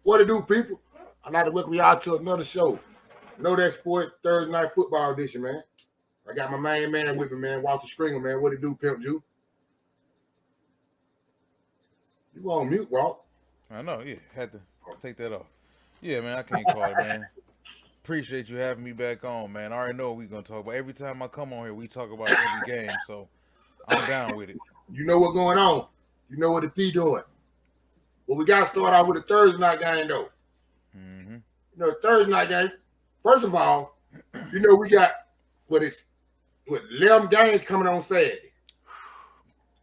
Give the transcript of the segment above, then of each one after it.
What to do, people? I'd like to welcome y'all to another show. Know that sports Thursday night football edition, man. I got my main man with me, man, Walter Sringer, man. What to do, Pimp Jew? You on mute, Walt? I know, yeah. Had to take that off. Yeah, man, I can't call it, man. Appreciate you having me back on, man. I already know what we're gonna talk about. Every time I come on here, we talk about every game, so I'm down with it. You know what's going on. You know what the P doing. Well, we got to start out with a Thursday night game, though. Mm-hmm. Thursday night game. First of all, we got what 11 games coming on Saturday.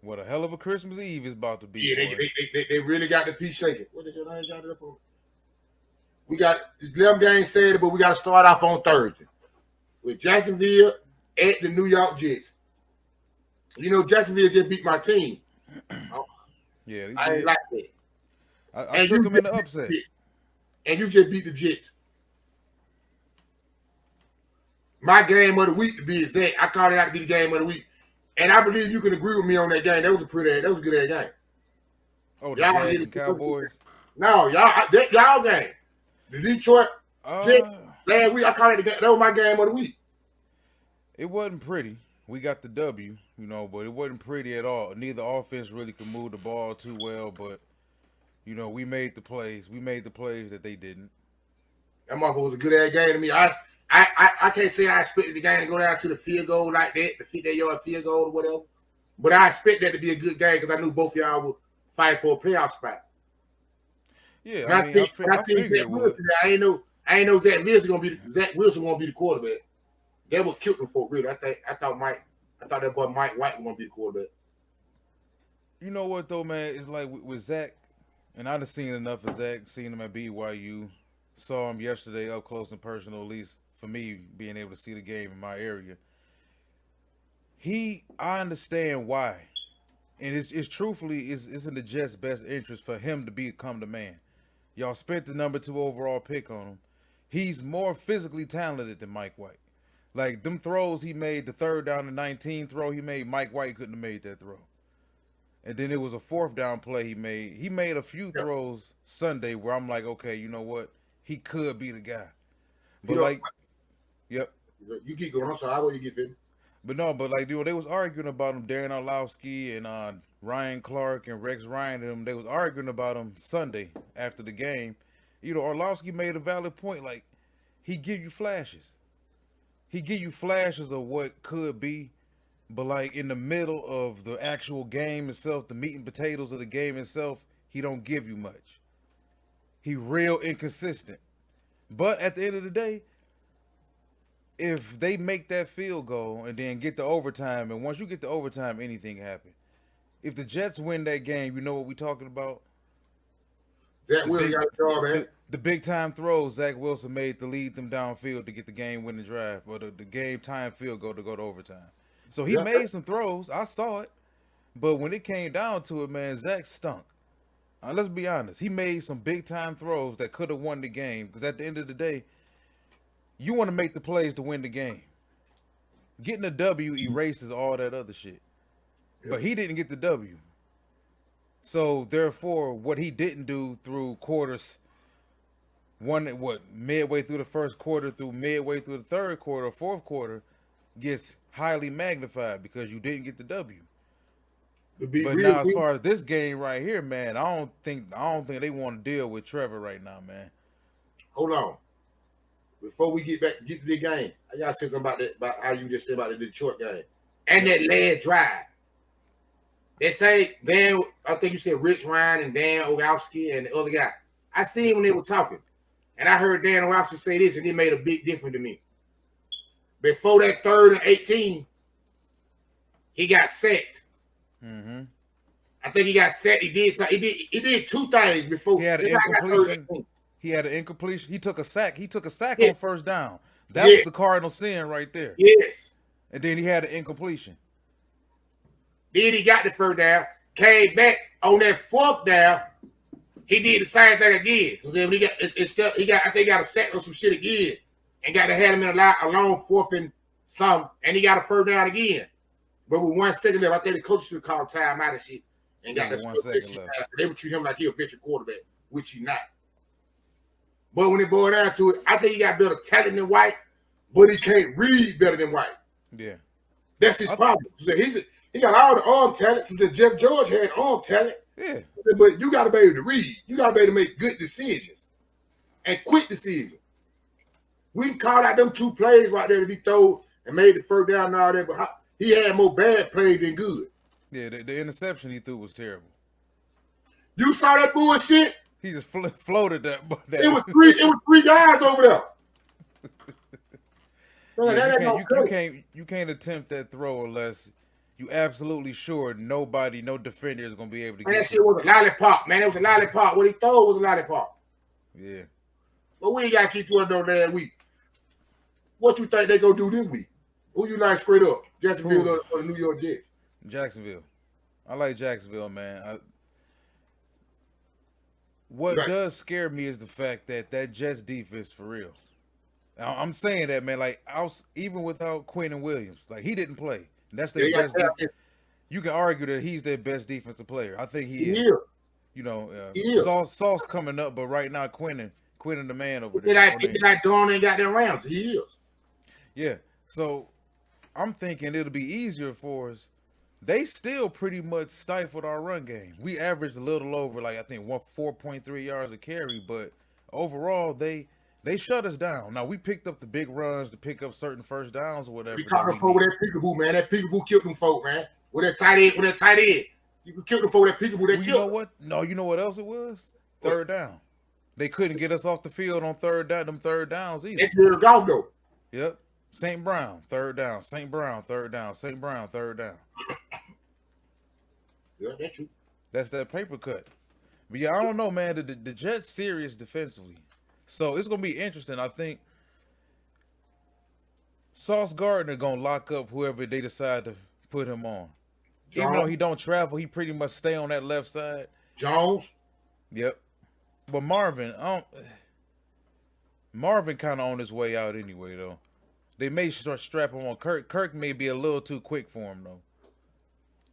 What a hell of a Christmas Eve is about to be. Yeah, boy. they really got the P shaking. What the hell I ain't got it up on? We got 11 games Saturday, but we got to start off on Thursday with Jacksonville at the New York Jets. Jacksonville just beat my team. Yeah, I ain't like that. I took them in the upset. And you just beat the Jets. My game of the week, to be exact, I called it out to be the game of the week. And I believe you can agree with me on that game. That was a good ass game. Oh, the Jags and Cowboys? No, y'all game. The Detroit Jets last week, I called it the game. That was my game of the week. It wasn't pretty. We got the W, but it wasn't pretty at all. Neither offense really could move the ball too well, but we made the plays. We made the plays that they didn't. That motherfucker was a good ass game to me. I can't say I expected the game to go down to the field goal like that, the 50-yard field goal or whatever. But I expect that to be a good game because I knew both of y'all would fight for a playoff spot. Yeah, I figured it would. I ain't know Zach Wilson gonna be the quarterback. That would kill him for real. I thought that boy Mike White was gonna be the quarterback. You know what though, man? It's like with Zach, and I done seen enough of Zach, seen him at BYU, saw him yesterday up close and personal, at least for me being able to see the game in my area. I understand why. And it's truthfully, it's in the Jets' best interest for him to become the man. Y'all spent the number 2 overall pick on him. He's more physically talented than Mike White. Like, them throws he made, the 3rd down and 19 throw he made, Mike White couldn't have made that throw. And then it was a 4th down play he made. He made a few throws Sunday where I'm like, okay, you know what? He could be the guy. But yep. You keep going. I'm sorry. How will you get fit? But they was arguing about him, Darren Orlovsky and Ryan Clark and Rex Ryan and them. They was arguing about him Sunday after the game. Orlovsky made a valid point. Like, he give you flashes. He give you flashes of what could be, but like in the middle of the actual game itself, the meat and potatoes of the game itself, he don't give you much. He real inconsistent. But at the end of the day, if they make that field goal and then get to overtime, and once you get to overtime, anything can happen. If the Jets win that game, you know what we talking about? Zach Wilson got a job, man. The big time throws Zach Wilson made to lead them downfield to get the game winning drive, or the game time field goal to go to overtime. So he made some throws. I saw it. But when it came down to it, man, Zach stunk. Let's be honest. He made some big time throws that could have won the game. Because at the end of the day, you want to make the plays to win the game. Getting a W erases all that other shit. But he didn't get the W. So therefore, what he didn't do through quarters, midway through the first quarter, through midway through the 3rd quarter, 4th quarter, gets highly magnified because you didn't get the W. But now, as far as this game right here, man, I don't think they want to deal with Trevor right now, man. Hold on. Before we get to the game, I gotta say something about how you just said about the Detroit game and that last drive. They say I think you said Rich Ryan and Dan Orlovsky and the other guy. I seen when they were talking, and I heard Dan Orlovsky say this, and it made a big difference to me. Before that 3rd and 18, he got sacked. Mm-hmm. I think he got sacked. He did 2 things before. He had an incompletion. He took a sack. He took a sack on 1st down. That was the cardinal sin right there. Yes. And then he had an incompletion. Then he got the 1st down, came back on that 4th down. He did the same thing again. Because then I think he got a sack or some shit again, and got to have him in a long 4th and some, and he got a 1st down again. But with 1 second left, I think the coach should have called timeout and shit, and got the 1 second left. They would treat him like he a veteran quarterback, which he not. But when it boiled down to it, I think he got better talent than White, but he can't read better than White. Yeah. That's his problem. So he got all the arm talent. So Jeff George had arm talent. Yeah. But you got to be able to read. You got to be able to make good decisions and quick decisions. We can call out them 2 plays right there that he threw and made the first down and all that, but he had more bad plays than good. Yeah, the interception he threw was terrible. You saw that bullshit? He just floated that. It was 3 guys over there. Yeah, you can't attempt that throw unless you absolutely sure no defender is gonna be able to get that shit was a lollipop, man. It was a lollipop. What he threw was a lollipop. Yeah. But we ain't gotta keep doing no last week. What you think they gonna do this week? Who you like straight up? Jacksonville or the New York Jets? Jacksonville. I like Jacksonville, man. What does scare me is the fact that Jets defense for real. I'm saying that, man. Like, even without Quinn Williams, like he didn't play. And that's their best. You can argue that he's their best defensive player. I think he is. You know, Sauce coming up, but right now Quinn the man over there. It's like Dawn ain't got them Rams. He is. Yeah. So I'm thinking it'll be easier for us. They still pretty much stifled our run game. We averaged a little over, like I think 4.3 yards a carry, but overall they shut us down. Now we picked up the big runs to pick up certain first downs or whatever. We caught them for that peekaboo, man. That peekaboo killed them folk, man. With that tight end. You can kill them for that peekaboo. That you know what? No, you know what else it was? Third down. They couldn't get us off the field on third downs either. It's your golf though. Yep. St. Brown, third down. St. Brown, third down. St. Brown, third down. Yeah, that's true. That's that paper cut. But yeah, I don't know, man. The Jets serious defensively. So it's gonna be interesting. I think Sauce Gardner gonna lock up whoever they decide to put him on. Jones. Even though he don't travel, he pretty much stay on that left side. Jones. Yep. But Marvin kind of on his way out anyway, though. They may strap him on Kirk. Kirk may be a little too quick for him, though.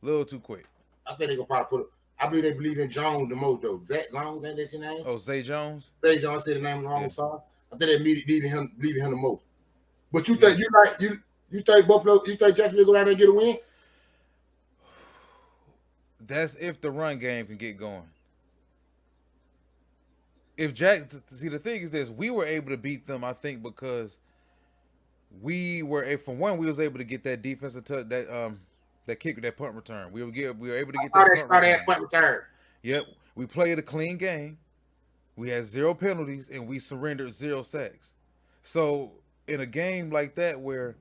A little too quick. I think they gonna probably put. I believe they believe in Jones the most though. Zach Jones, ain't that your name? Oh, Zay Jones. Zay Jones said the name wrong. Yeah. Sorry. I think they believe in him the most. But you think you think Buffalo? You think Jacksonville go down there and get a win? That's if the run game can get going. The thing is this: we were able to beat them, I think, because we were able to get that defensive that kick, that punt return. We were able to get that punt return. Yep. We played a clean game. We had 0 penalties and we surrendered 0 sacks. So in a game like that where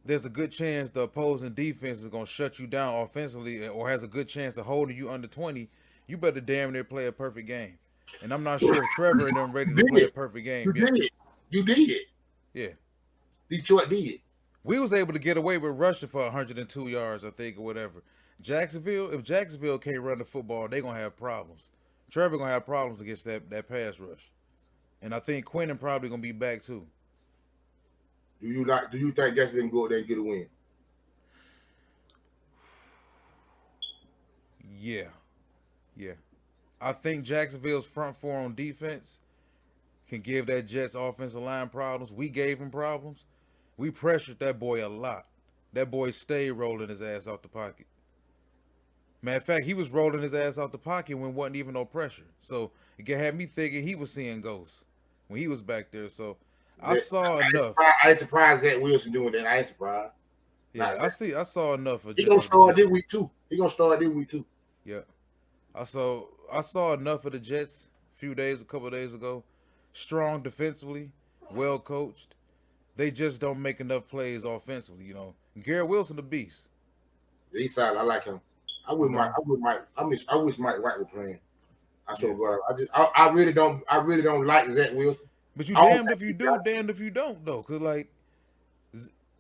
there's a good chance the opposing defense is going to shut you down offensively or has a good chance of holding you under 20, you better damn near play a perfect game. And I'm not sure if Trevor and them ready to play a perfect game. You did. Yeah. Detroit did. We was able to get away with rushing for 102 yards, I think, or whatever. If Jacksonville can't run the football, they're going to have problems. Trevor going to have problems against that pass rush. And I think Quentin probably going to be back too. Do you think Jacksonville can go there and get a win? Yeah. I think Jacksonville's front four on defense can give that Jets offensive line problems. We gave him problems. We pressured that boy a lot. That boy stayed rolling his ass out the pocket. Matter of fact, he was rolling his ass out the pocket when wasn't even no pressure. So it had me thinking he was seeing ghosts when he was back there. So I saw enough. I ain't surprised Zach Wilson doing that. I ain't surprised. Yeah, I saw enough of. He gonna start this week too. Yeah, I saw enough of the Jets a couple of days ago. Strong defensively, well coached. They just don't make enough plays offensively, you know. Garrett Wilson, the beast. He's solid. I like him. I wish Mike White was playing. I really don't like Zach Wilson. But you damned if you do, damned if you don't, though. Cause like,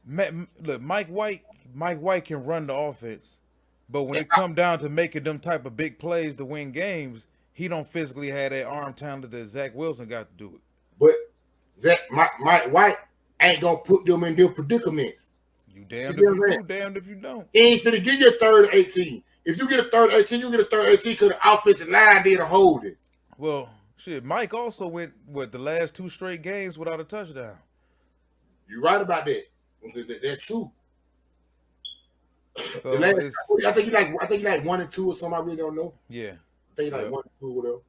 look, Mike White can run the offense, but when it come down to making them type of big plays to win games, he don't physically have that arm talent that Zach Wilson got to do it. But Mike White ain't gonna put them in their predicaments. You damned if you do, damned if you don't. He ain't finna give you a 3rd and 18. If you get a 3rd and 18, you get a 3rd and 18 because the offensive line did a holding. Well, Shit, Mike also went the last 2 straight games without a touchdown. You're right about that. That's true. The So last, it's I think he like 1-2 or something. I really don't know. yeah. I think he like Yep. 1-2 or whatever.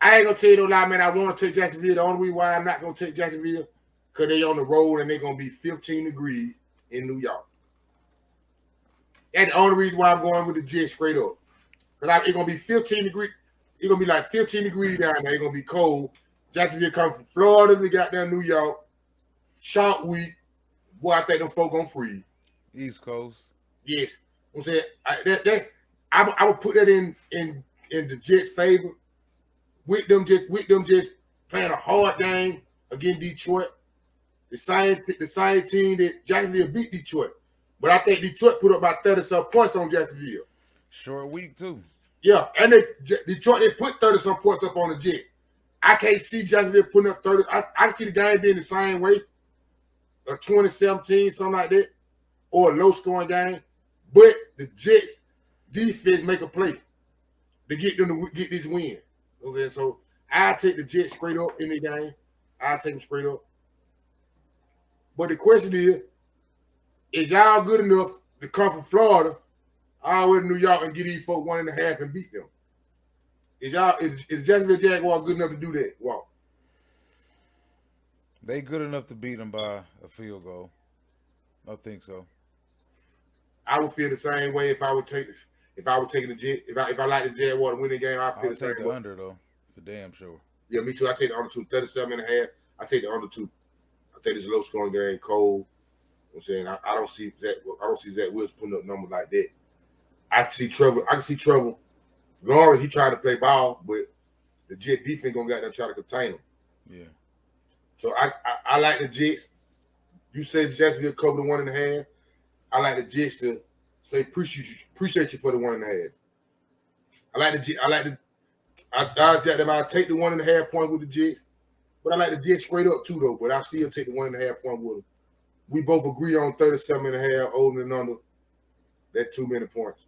I ain't gonna tell you no lie, man. I want to take Jacksonville. The only reason why I'm not gonna take Jacksonville, because they on the road and they're gonna be 15 degrees in New York. That's the only reason why I'm going with the Jets straight up. Because it's gonna be 15 degrees. It's gonna be like 15 degrees down there. It's gonna be cold. Jacksonville come from Florida to get down New York. Short week. Boy, I think them folk gonna freeze. East Coast. Yes. I'm saying I would put that in the Jets' favor. With them just playing a hard game against Detroit. The same team that Jacksonville beat Detroit. But I think Detroit put up about 30-some points on Jacksonville. Short week too. Yeah, and Detroit, they put 30-some points up on the Jets. I can't see Jacksonville putting up 30. I can see the game being the same way. A 20-17, something like that. Or a low-scoring game. But the Jets defense make a play to get them to get this win. Okay, so I take the Jets straight up in the game. I take them straight up. But the question is y'all good enough to come from Florida all the way to New York and get these folk 1.5 and beat them? Is Jacksonville Jaguars good enough to do that? Wow. They good enough to beat them by a field goal. I think so. I would feel the same way if I would take the Jet. If I like the Jaguars to win the game, I feel I'll the same take the way. under though, for damn sure. Yeah, me too. I take the under 2, 37.5. I take the under 2. I think it's a low scoring game, cold. You know what I'm saying I don't see Zach Wilson putting up numbers like that. I can see Trevor Lawrence, he tried to play ball, but the Jet defense gonna get there try to contain him. Yeah. So I like the Jets. You said Jacksonville cover the 1.5. I like the Jets to say appreciate you for the 1.5. I take the 1.5 point with the Jets, but I like the Jets straight up too though. But I still take the 1.5 point with them. We both agree on 37.5, over and under. That too many points.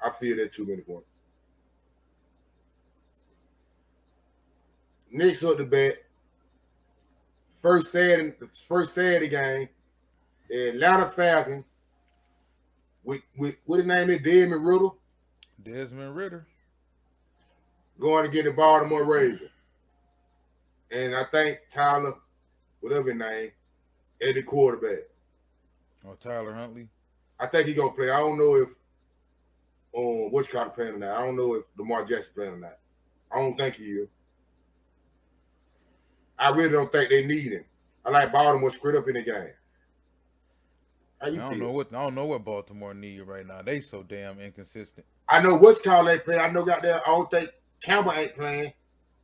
I feel that too many points. Next up the bet. First Saturday game. The Atlanta Falcons with what his name is, Desmond Ridder. Going to get the Baltimore Ravens. And I think Tyler, whatever his name, at the quarterback. Or Tyler Huntley. I think he's gonna play. I don't know if what's called playing or not. I don't know if Lamar Jackson playing or not. I don't think he is. I really don't think they need him. I like Baltimore straight up in the game. How you feel? I don't know what Baltimore need right now. They so damn inconsistent. I know what's called they play. I know got there. I don't think Campbell ain't playing,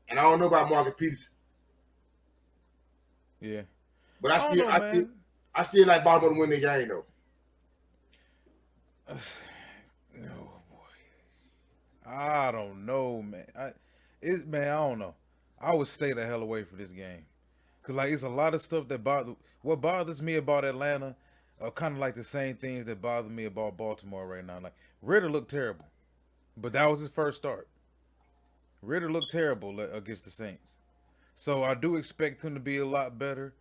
and I don't know about Marcus Peterson. Yeah, but I still like Baltimore to win the game though. Oh boy, I don't know, man. I don't know. I would stay the hell away from this game, cause like it's a lot of stuff that what bothers me about Atlanta are kind of like the same things that bother me about Baltimore right now. Like Ridder looked terrible, but that was his first start. Ridder looked terrible against the Saints, so I do expect him to be a lot better.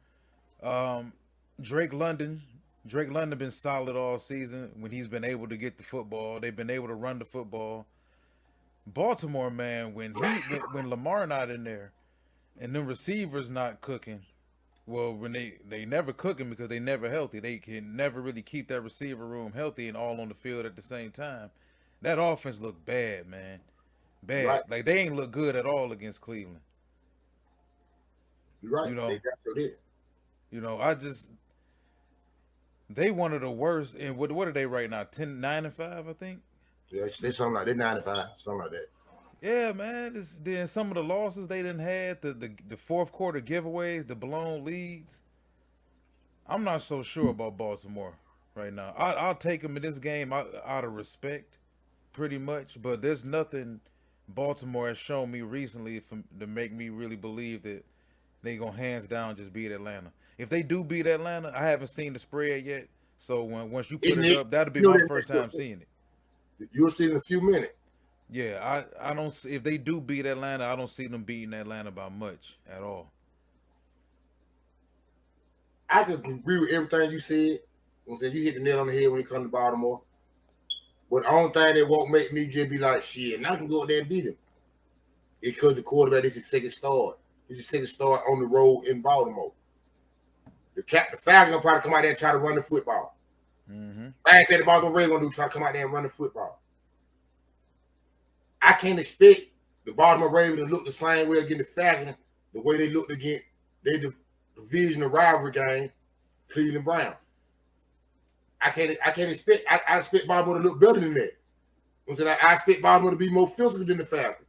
Drake London been solid all season when he's been able to get the football. They've been able to run the football. Baltimore, man, when Lamar not in there and them receivers not cooking, well, when they never cooking because they never healthy. They can never really keep that receiver room healthy and all on the field at the same time. That offense looked bad, man. Bad. Right. Like they ain't look good at all against Cleveland. You're right. They one of the worst. And what are they right now? 9-5, I think. Yeah, they something like they're 9-5, something like that. Yeah, man. Then some of the losses they didn't had the fourth quarter giveaways, the blown leads. I'm not so sure about Baltimore right now. I'll take them in this game out of respect, pretty much. But there's nothing Baltimore has shown me recently to make me really believe that they gonna hands down just beat Atlanta. If they do beat Atlanta, I haven't seen the spread yet. So once you put it up, that'll be my first time seeing it. You'll see it in a few minutes. Yeah, I don't see if they do beat Atlanta, I don't see them beating Atlanta by much at all. I could agree with everything you said. I'm saying you hit the nail on the head when it comes to Baltimore. But the only thing that won't make me just be like, shit, and I can go out there and beat him. It's because the quarterback is his second start. He's his second start on the road in Baltimore. The Falcons will probably come out there and try to run the football. Mm-hmm. Last thing the Baltimore Ravens going to do is try to come out there and run the football. I can't expect the Baltimore Ravens to look the same way against the Falcons the way they looked against their divisional rivalry game, Cleveland Browns. I can't expect. I expect Baltimore to look better than that. I expect Baltimore to be more physical than the Falcons.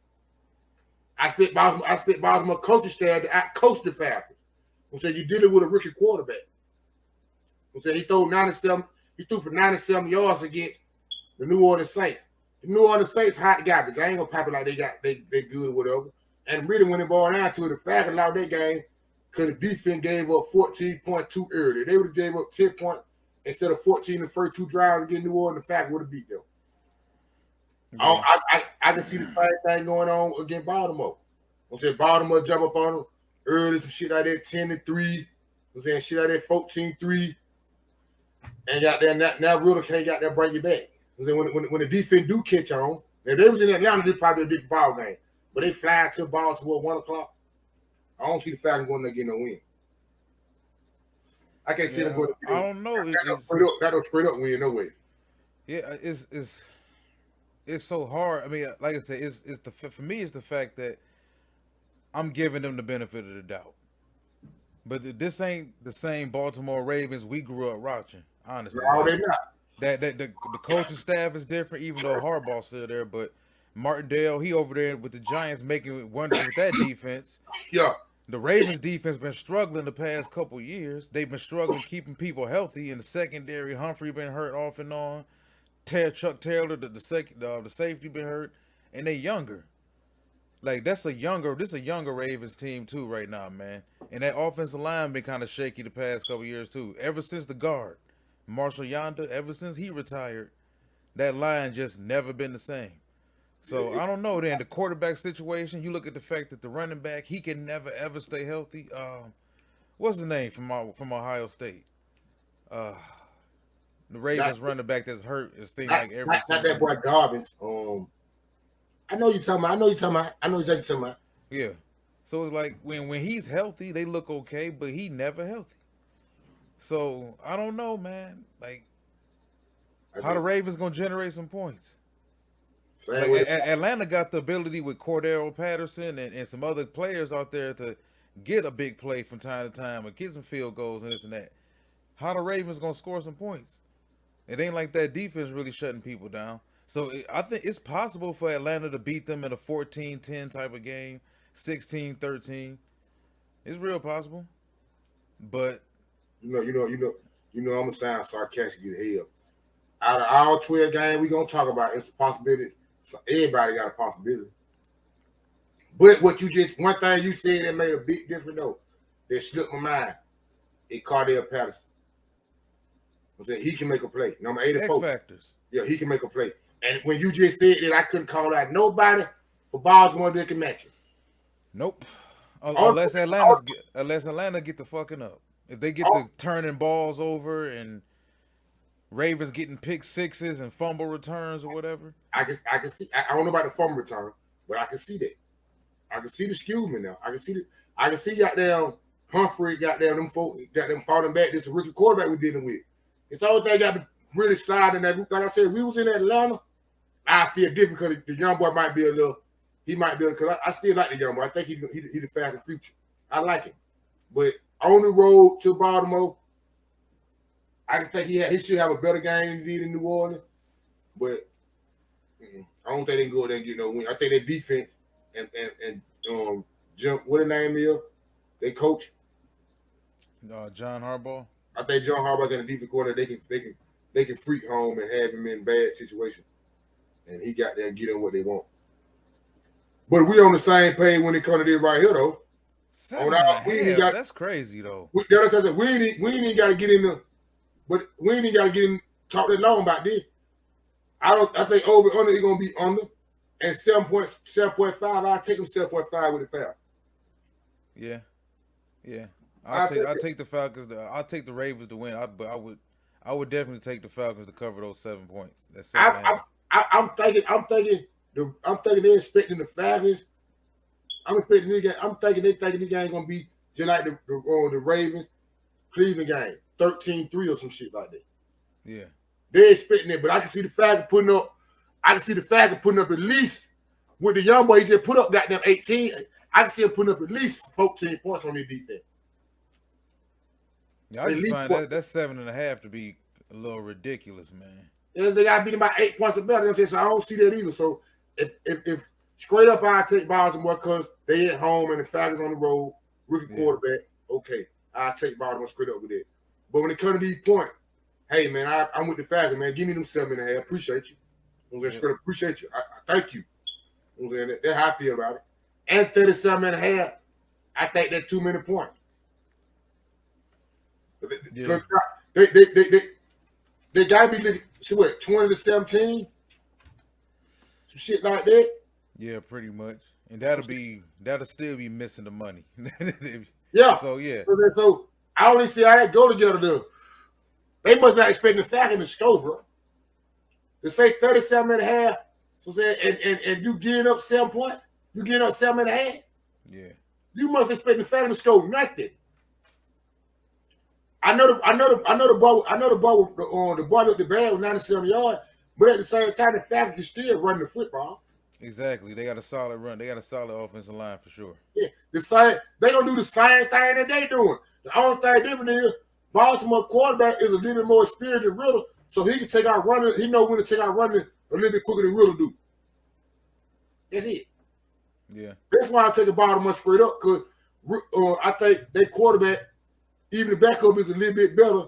I expect Baltimore coaching staff to outcoach the Falcons. You're dealing with a rookie quarterback. He threw 97. He threw for 97 yards against the New Orleans Saints. The New Orleans Saints hot garbage. I ain't gonna pop it like they good or whatever. And really, when it boiled down to it, the Falcons lost that game because the defense gave up 14.2 early. They would have gave up 10 points instead of 14 the first two drives against New Orleans. The Falcons would have beat them. Yeah. I can see the same thing going on against Baltimore. Baltimore jump up on them early, some shit like that, 10-3. Shit like that, 14-3. And got there now Riddle can't got there bring you back. When the defense do catch on, if they was in Atlanta, they'd probably be a different ball game. But they fly to Baltimore 1 o'clock. I don't see the Falcons going to get no win. I can't see them going to get I don't know. That'll straight up win no way. Yeah, it's so hard. I mean, like I said, for me, it's the fact that I'm giving them the benefit of the doubt. But this ain't the same Baltimore Ravens we grew up watching, honestly. No, they're not. The coaching staff is different, even though Harbaugh's still there. But Martindale, he over there with the Giants making wonders with that defense. Yeah. The Ravens defense been struggling the past couple years. They've been struggling keeping people healthy in the secondary. Humphrey been hurt off and on. Chuck Taylor, the safety been hurt, and they younger. Like this a younger Ravens team too right now, man. And that offensive line been kind of shaky the past couple years too. Ever since the guard, Marshall Yonder, ever since he retired, that line just never been the same. So I don't know. Then the quarterback situation, you look at the fact that the running back, he can never ever stay healthy. What's his name from Ohio State? The Ravens running back that's hurt. It seems like every not that boy Dobbins. I know you're talking about. Yeah. So it's like when he's healthy, they look okay, but he never healthy. So I don't know, man. Like how the Ravens gonna generate some points? Like, Atlanta got the ability with Cordero Patterson and some other players out there to get a big play from time to time and get some field goals and this and that. How the Ravens gonna score some points? It ain't like that defense really shutting people down. So I think it's possible for Atlanta to beat them in a 14-10 type of game, 16-13. It's real possible. But I'm gonna sound sarcastic as hell. Out of all 12 games we gonna talk about, it's a possibility. So everybody got a possibility. But one thing you said that made a big difference though, that slipped my mind. It's Cordell Patterson. I'm saying he can make a play. Number 84. X factors. Yeah, he can make a play. And when you just said that, I couldn't call out nobody for Baltimore that can match him. Nope. Unless Atlanta get the fucking up. If they get the turning balls over and Ravens getting pick sixes and fumble returns or whatever. I can see. I don't know about the fumble return, but I can see that. I can see the skew now. I can see goddamn Humphrey, goddamn them folks, goddamn falling back. This is a rookie quarterback we're dealing with. It's all they got to really slide in that. Like I said, if we was in Atlanta, I feel different because the young boy might be a little. He might be because I still like the young boy. I think he the fast future. I like him, but on the road to Baltimore, I think he should have a better game than he did in New Orleans. But I don't think they can go there and get no win. I think their defense and jump. What the name is? They coach. John Harbaugh. I think John Harbaugh got a defense coordinator. They can freak home and have him in bad situation, and he got there and get them what they want. But we on the same page when it comes to this right here, though. That's crazy, though. We ain't even got to get in the, but we ain't even got to get in talk that long about this. I think over under is gonna be under. and 7.5, I'll take them 7.5 with the foul. Yeah. I'll take I'll it. take the Falcons. I'll take the Ravens to win. But I would definitely take the Falcons to cover those 7 points. That's 7.5. I'm thinking they're expecting the Falcons. I'm expecting the game. I'm thinking they thinking the game gonna be just like the Ravens Cleveland game, 13-3 or some shit like that. Yeah. They're expecting it, but I can see the Falcons putting up. I can see the Falcons putting up at least with the young boy. He just put up goddamn 18. I can see him putting up at least 14 points on their defense. Yeah, I just find that 7.5 to be a little ridiculous, man. And they got to beat them by 8 points or better. You know what I'm saying? So I don't see that either. So if straight up I take Baltimore because they at home and the Falcons on the road, rookie quarterback, okay, I take Baltimore straight up with it. But when it comes to these points, hey man, I'm with the Falcons, man. Give me them 7.5. Appreciate you. You know what I'm saying? Straight up appreciate you. I thank you. You know what I'm saying? That's how I feel about it. And 37.5, I think that's too many points. Yeah. They gotta be looking, so what, 20-17? Some shit like that. Yeah, pretty much. And that'll still be missing the money. Yeah. So yeah. So I only see how that go together though. They must not expect the Falcons to score, bro. To say 37.5, so say and you getting up 7 points, you getting up 7.5. Yeah. You must expect the Falcons to score nothing. I know the ball with the ball with 97 yards, but at the same time, the Falcons can still run the football. Exactly. They got a solid run. They got a solid offensive line for sure. Yeah, they gonna do the same thing that they doing. The only thing different is Baltimore quarterback is a little bit more experienced than Riddle, so he can take out running. He know when to take out running a little bit quicker than Riddle do. That's it. Yeah. That's why I'm taking Baltimore straight up because I think their quarterback, even the backup, is a little bit better.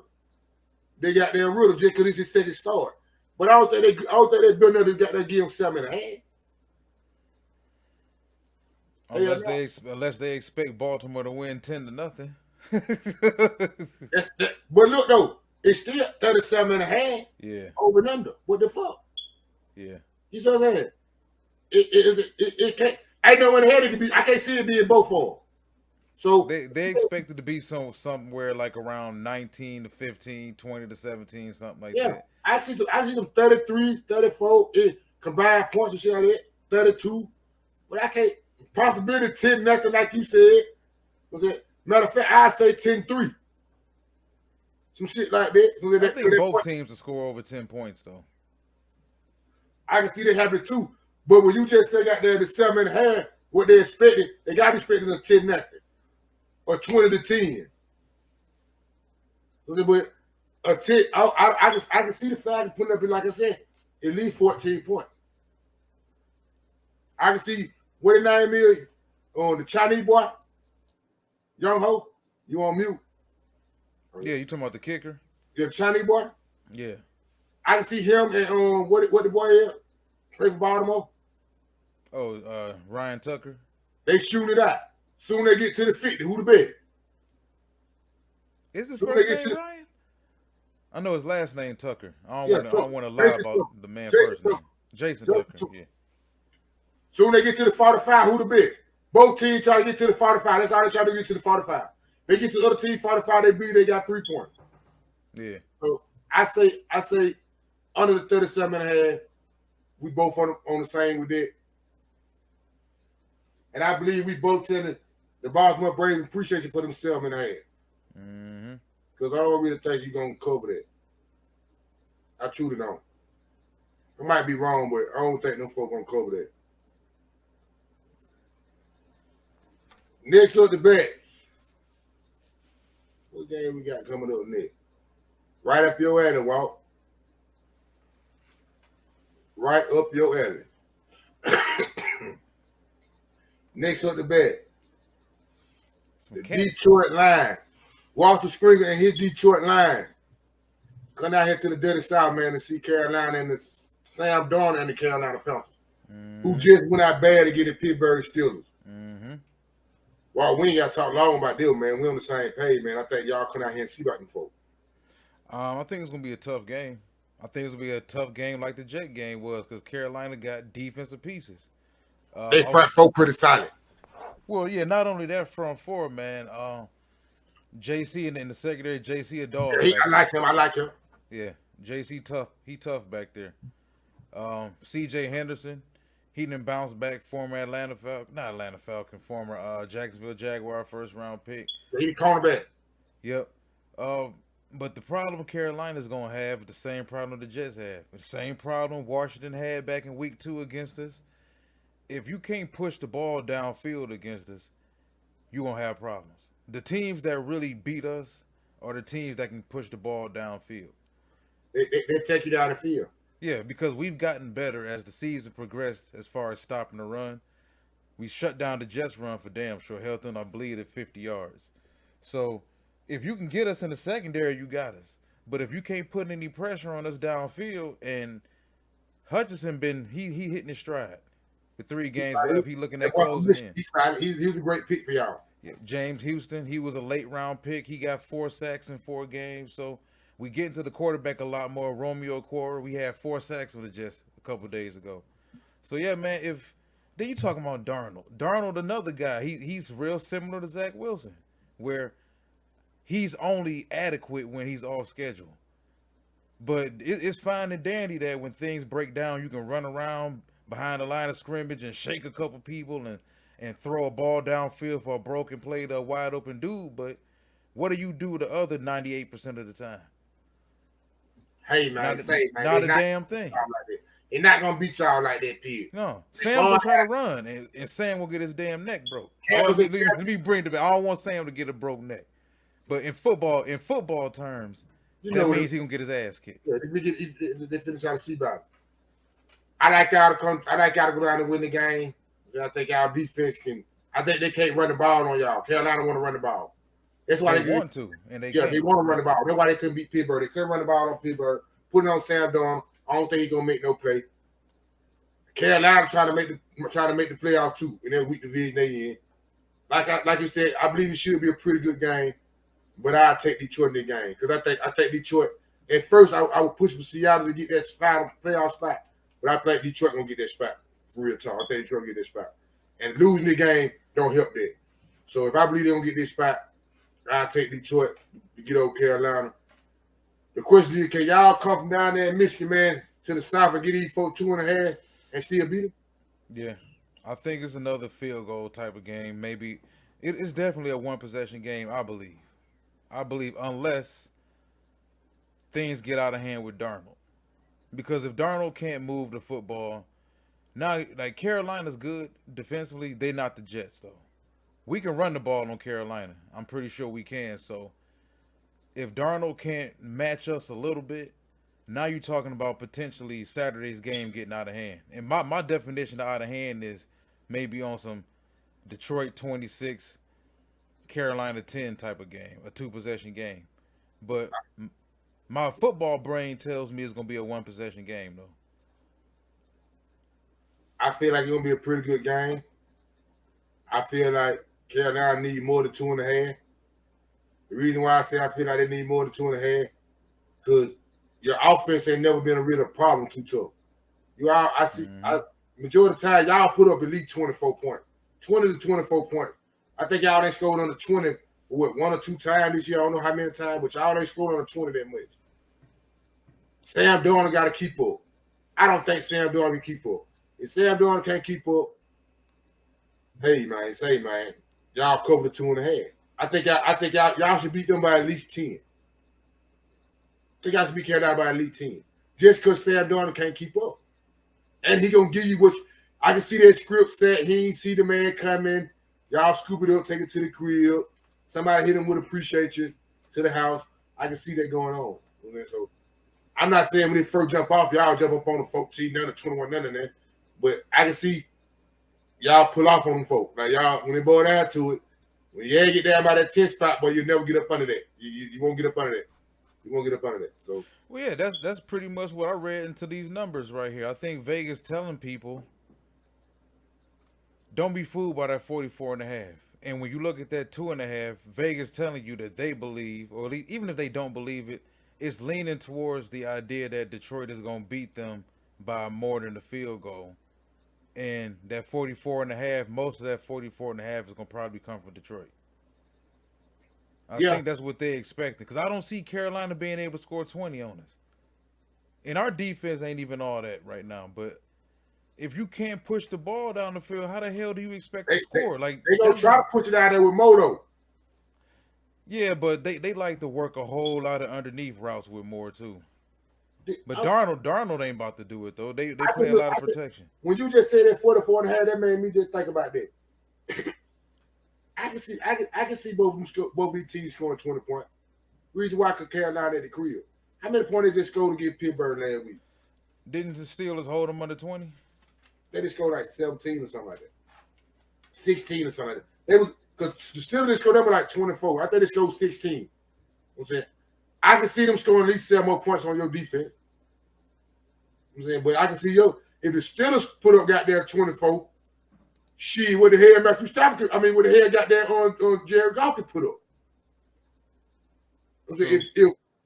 They got their Riddle just because it's his second start. But I don't think they built enough to got that give him 7.5. Unless they expect Baltimore to win 10-0. But look though, it's still 37.5. Yeah. Over and under. What the fuck? Yeah. You see what I'm saying? It can't. I know in the head it can be. I can't see it being both of them. So they expected to be somewhere like around 19-15, 20-17, something like that. I see them 33, 34 combined points and shit like that. 32. But I can't. Possibility 10-0 like you said. Matter of fact, I say 10-3. Some shit like that. So I think both teams will score over 10 points though. I can see that happen too. But when you just say got there the 7.5, what they expected, they got to be expecting a 10-0 or 20-10. But a 10, I can see the Falcons putting up, like I said, at least 14 points. I can see what the name is on the Chinese boy, Young Ho. You on mute? Yeah, you talking about the kicker? The Chinese boy. Yeah. I can see him and what the boy is. Play for Baltimore. Oh, Ryan Tucker. They shooting it out. Soon they get to the 50. Who the bet? Is his first name Ryan? I know his last name Tucker. I don't want to lie about the man's first name. Jason Tucker. Yeah. Soon they get to the 45. Who the bet? Both teams try to get to the 45. That's how they try to get to the 45. They get to the other team 45. They beat. They got 3 points. Yeah. So I say under the 37.5. We both on the same with that. And I believe we both tell the Baltimore Braves appreciate you for them 7.5. Mm-hmm. Because I don't really think you're going to cover that. I truly don't. I might be wrong, but I don't think them folks going to cover that. Next up the bat. What game we got coming up next? Right up your alley, Walt. Right up your alley. Next up the bat. The Detroit Lions. Walter Sringer and his Detroit Lions. Come out here to the dirty South, man, to see Carolina and the Sam Darnold and the Carolina Panthers. Mm-hmm. Who just went out bad to get the Pittsburgh Steelers. Mm-hmm. Well, we ain't got to talk long about them, man. We on the same page, man. I think y'all come out here and see about them folks. I think it's going to be a tough game. I think it's gonna be a tough game like the Jet game was because Carolina got defensive pieces. They I was, front four pretty solid. well, yeah, not only that front four, man. JC in the secondary, JC a dog back I there. like him. I like him. Yeah, JC tough. He tough back there. CJ Henderson, he done bounced back, former Atlanta Falcon, not Atlanta Falcon, former Jacksonville Jaguar first round pick. He the cornerback. Yep. But the problem Carolina's gonna have is the same problem the Jets have. The same problem Washington had back in week 2 against us. If you can't push the ball downfield against us, you're gonna have problems. The teams that really beat us are the teams that can push the ball downfield. They take you down the field. Yeah, because we've gotten better as the season progressed as far as stopping the run. We shut down the Jets run for damn sure. Held them, I believe, at 50 yards. So if you can get us in the secondary, you got us. But if you can't put any pressure on us downfield, and Hutchinson he hitting his stride. With 3 games left, he looking at closing in. He was a great pick for y'all. Yeah, James Houston, he was a late round pick. He got 4 sacks in 4 games. So we get into the quarterback a lot more. Romeo Quarter, we had 4 sacks with the Jets a couple of days ago. So yeah, man, then you talking about Darnold. Darnold, another guy. He's real similar to Zach Wilson, where he's only adequate when he's off schedule. But it's fine and dandy that when things break down, you can run around behind the line of scrimmage and shake a couple people and throw a ball downfield for a broken play to a wide open dude. But what do you do the other 98% of the time? Hey, man, not a damn thing. They're not going to beat y'all like that, period. No. Sam will try to run, and Sam will get his damn neck broke. Let me bring it back. I don't want Sam to get a broke neck. But in football terms, that means he's going to get his ass kicked. Yeah, they finish out the seatbelt. I like y'all to go down and win the game. I think our defense can. I think they can't run the ball on y'all. Carolina want to run the ball. That's why they want to, and they they want to run the ball. That's why they couldn't beat Pittsburgh. They couldn't run the ball on Pittsburgh. Put it on Sam Darnold. I don't think he's gonna make no play. Carolina trying to make the playoffs too in that weak division they in. Like you said, I believe it should be a pretty good game, but I'll take Detroit in the game because I think Detroit. At first, I would push for Seattle to get that final playoff spot, but I think Detroit gonna get that spot for real talk. I think Detroit gonna get that spot, and losing the game don't help that. So if I believe they're gonna get this spot, I'll take Detroit to get over Carolina. The question is, can y'all come from down there in Michigan, man, to the south and get these folks 2.5 and still beat them? Yeah, I think it's another field goal type of game. Maybe it's definitely a 1-possession game. I believe unless things get out of hand with Darnold, because if Darnold can't move the football, now like Carolina's good defensively, they're not the Jets though. We can run the ball on Carolina. I'm pretty sure we can. So if Darnold can't match us a little bit, now you're talking about potentially Saturday's game getting out of hand. And my definition of out of hand is maybe on some Detroit 26, Carolina 10 type of game, a 2-possession game. But my football brain tells me it's going to be a 1-possession game, though. I feel like it's going to be a pretty good game. I feel like Carolina need more than 2.5. The reason why I say I feel like they need more than 2.5, because your offense ain't never been a real problem too tough. Majority of the time, y'all put up at least 24 points. 20 to 24 points. I think y'all ain't scored under 20, 1 or 2 times this year. I don't know how many times, but y'all ain't scored under 20 that much. Sam Darnold got to keep up. I don't think Sam Darnold can keep up. If Sam Darnold can't keep up, hey, man, y'all cover the 2.5. I think y'all should beat them by at least 10. I think y'all should be carried out by at least 10. Just because Sam Darnold can't keep up. And he going to give you what I can see that script set. He ain't see the man coming. Y'all scoop it up, take it to the crib. Somebody hit him with appreciate you to the house. I can see that going on. So I'm not saying when they first jump off, y'all jump up on the 14, none of 21, none of that. But I can see y'all pull off on them folk. Like y'all, when they boil down to it, when you ain't get down by that 10 spot, boy, you'll never get up under that. You won't get up under that. You won't get up under that. So well, yeah, that's pretty much what I read into these numbers right here. I think Vegas telling people, don't be fooled by that 44.5. And when you look at that 2.5, Vegas telling you that they believe, or at least, even if they don't believe it, it's leaning towards the idea that Detroit is going to beat them by more than the field goal. And that 44 and a half, most of that 44 and a half is going to probably come from Detroit. I think that's what they expecting. Because I don't see Carolina being able to score 20 on us. And our defense ain't even all that right now. But if you can't push the ball down the field, how the hell do you expect to score? Like they gonna try to push it out there with Moto. Yeah, but they like to work a whole lot of underneath routes with more too. But Darnold ain't about to do it though. They play a lot of protection. When you just said that 44 and a half, that made me just think about that. I can see both these teams scoring 20 points. Reason why could Carolina at the crib. How many points they just scored against Pittsburgh last week? Didn't the Steelers hold them under 20? They just scored like 17 or something like that. 16 or something like that. They was because the Steelers scored them like 24. I think they scored 16. I'm saying I can see them scoring at least 7 more points on your defense. I'm saying, but I can see if the Steelers put up goddamn 24, what the hell Matthew Stafford? I mean, what the hell goddamn on Jared Goff could put up? I'm saying,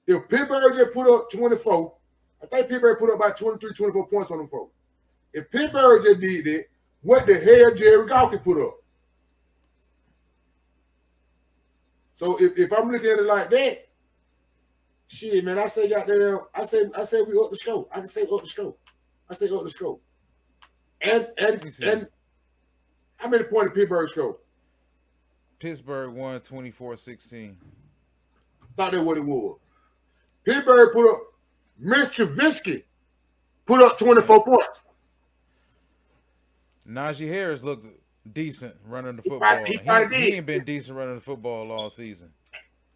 if Pittsburgh just put up 24, I think Pittsburgh put up about 23, 24 points on them folks. If Pittsburgh just did that, what the hell Jared Goff could put up? So if I'm looking at it like that, shit, man, I say we up the scope. I can say up the scope. I say up the scope. And how many points did Pittsburgh score? Pittsburgh won 24-16. Thought that what it was. Pittsburgh put up. Mitch Trubisky put up 24 points. Najee Harris looked decent running the football. He ain't been decent running the football all season.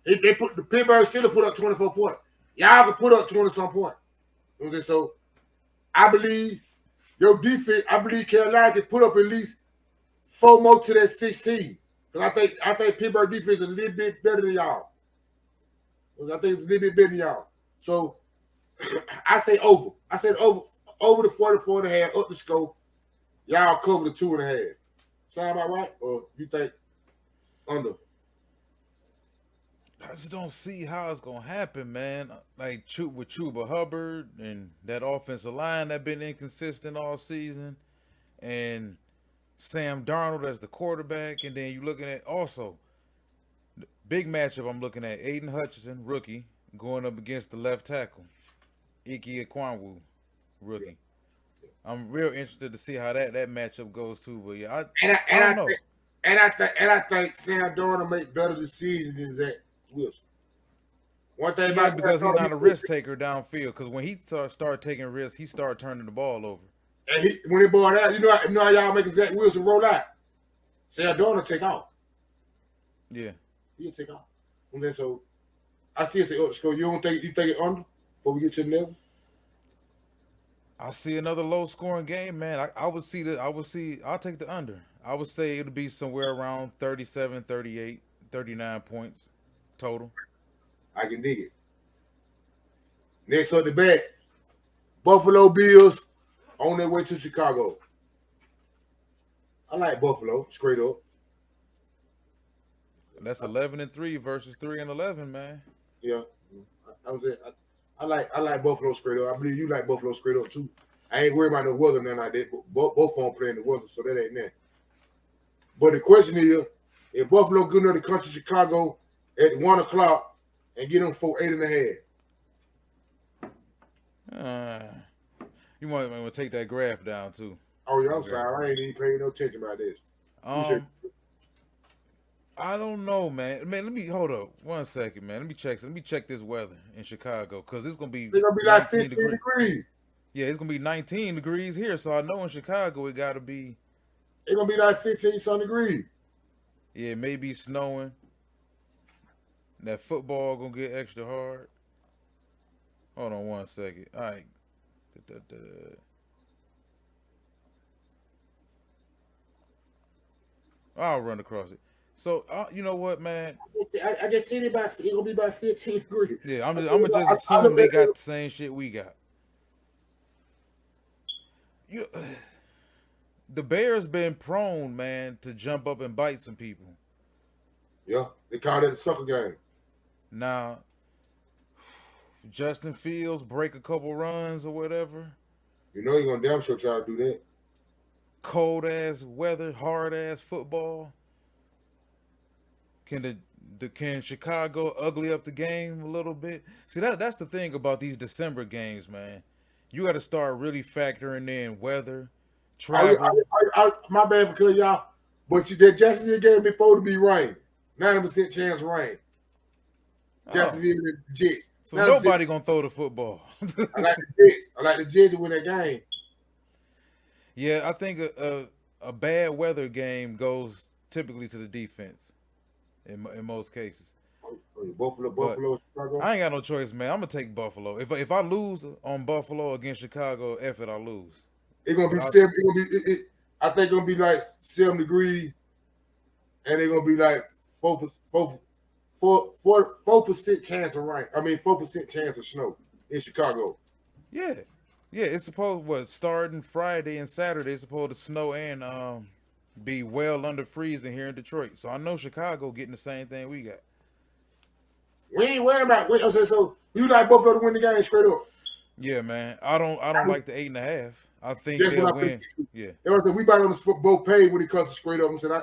They put the Pittsburgh Steelers put up 24 points. Y'all can put up 20-some points. You know what I'm saying? So I believe your defense. I believe Carolina can put up at least 4 more to that 16. Because I think Pittsburgh defense is a little bit better than y'all. I think it's a little bit better than y'all. So I say over. I said over the 44 and a half, up the scope. Y'all cover the 2.5. Sound about right? Or you think under? I just don't see how it's gonna happen, man. Like with Chuba Hubbard and that offensive line that been inconsistent all season, and Sam Darnold as the quarterback, and then you looking at also the big matchup. I'm looking at Aiden Hutchinson, rookie, going up against the left tackle, Ike Ekwonu, rookie. Yeah. I'm real interested to see how that matchup goes too. But yeah, I don't know. I think Sam Darnold make better decisions than Zach Wilson. One thing about because he's not a risk taker downfield. Because when he start taking risks, he start turning the ball over. And when he ball out, you know how y'all making Zach Wilson roll out. Sam Darnold take off. Yeah, he'll take off. And then so I still say up the score. You think it under before we get to the level? I see another low scoring game, man. I'll take the under. I would say it'll be somewhere around 37, 38, 39 points total. I can dig it. Next on the bat, Buffalo Bills on their way to Chicago. I like Buffalo, straight up. That's 11-3 versus 3-11, man. Yeah. I like Buffalo straight up. I believe you like Buffalo straight up too. I ain't worried about no weather, nothing like that. But both of them playing the weather, so that ain't that. But the question is, if Buffalo good enough to come to Chicago at 1:00 and get them for 8.5. You might want to take that graph down too. Oh yeah, I'm sorry. I ain't even paying no attention about this. I don't know, man. Man, let me hold up 1 second, man. Let me check this weather in Chicago because it's gonna be like 15 degrees. Yeah, it's gonna be 19 degrees here. So I know in Chicago it gotta be. It's gonna be like 15-some degrees. Yeah, it may be snowing. That football gonna get extra hard. Hold on 1 second. All right. I'll run across it. So you know what, man? I just seen it gonna be about 15 degrees. Yeah, I'm gonna just assume they got the same shit we got. The Bears been prone, man, to jump up and bite some people. Yeah, they called it a sucker game. Now, Justin Fields break a couple runs or whatever. You know you're gonna damn sure try to do that. Cold ass weather, hard ass football. Can can Chicago ugly up the game a little bit? See that's the thing about these December games, man. You got to start really factoring in weather, travel. My bad for cutting y'all, but that Jacksonville game before to be rain. 90% chance of rain. Jacksonville and the Jets. So nobody gonna throw the football. I like the Jets. I like the Jets to win that game. Yeah, I think a bad weather game goes typically to the defense in most cases. Buffalo, Chicago. I ain't got no choice, man. I'm gonna take Buffalo. If I lose on Buffalo against Chicago, F it, I lose. It's gonna be 7. I think it's gonna be like 7 degrees, and it's gonna be like 4% chance of rain. I mean 4% chance of snow in Chicago. Yeah, it's supposed starting Friday and Saturday. It's supposed to snow and be well under freezing here in Detroit. So I know Chicago getting the same thing we got. We ain't worried about. So you like Buffalo to win the game straight up? Yeah, man. I don't like the 8.5. I think they'll win. Yeah. We about on the both page when it comes to straight up. I'm saying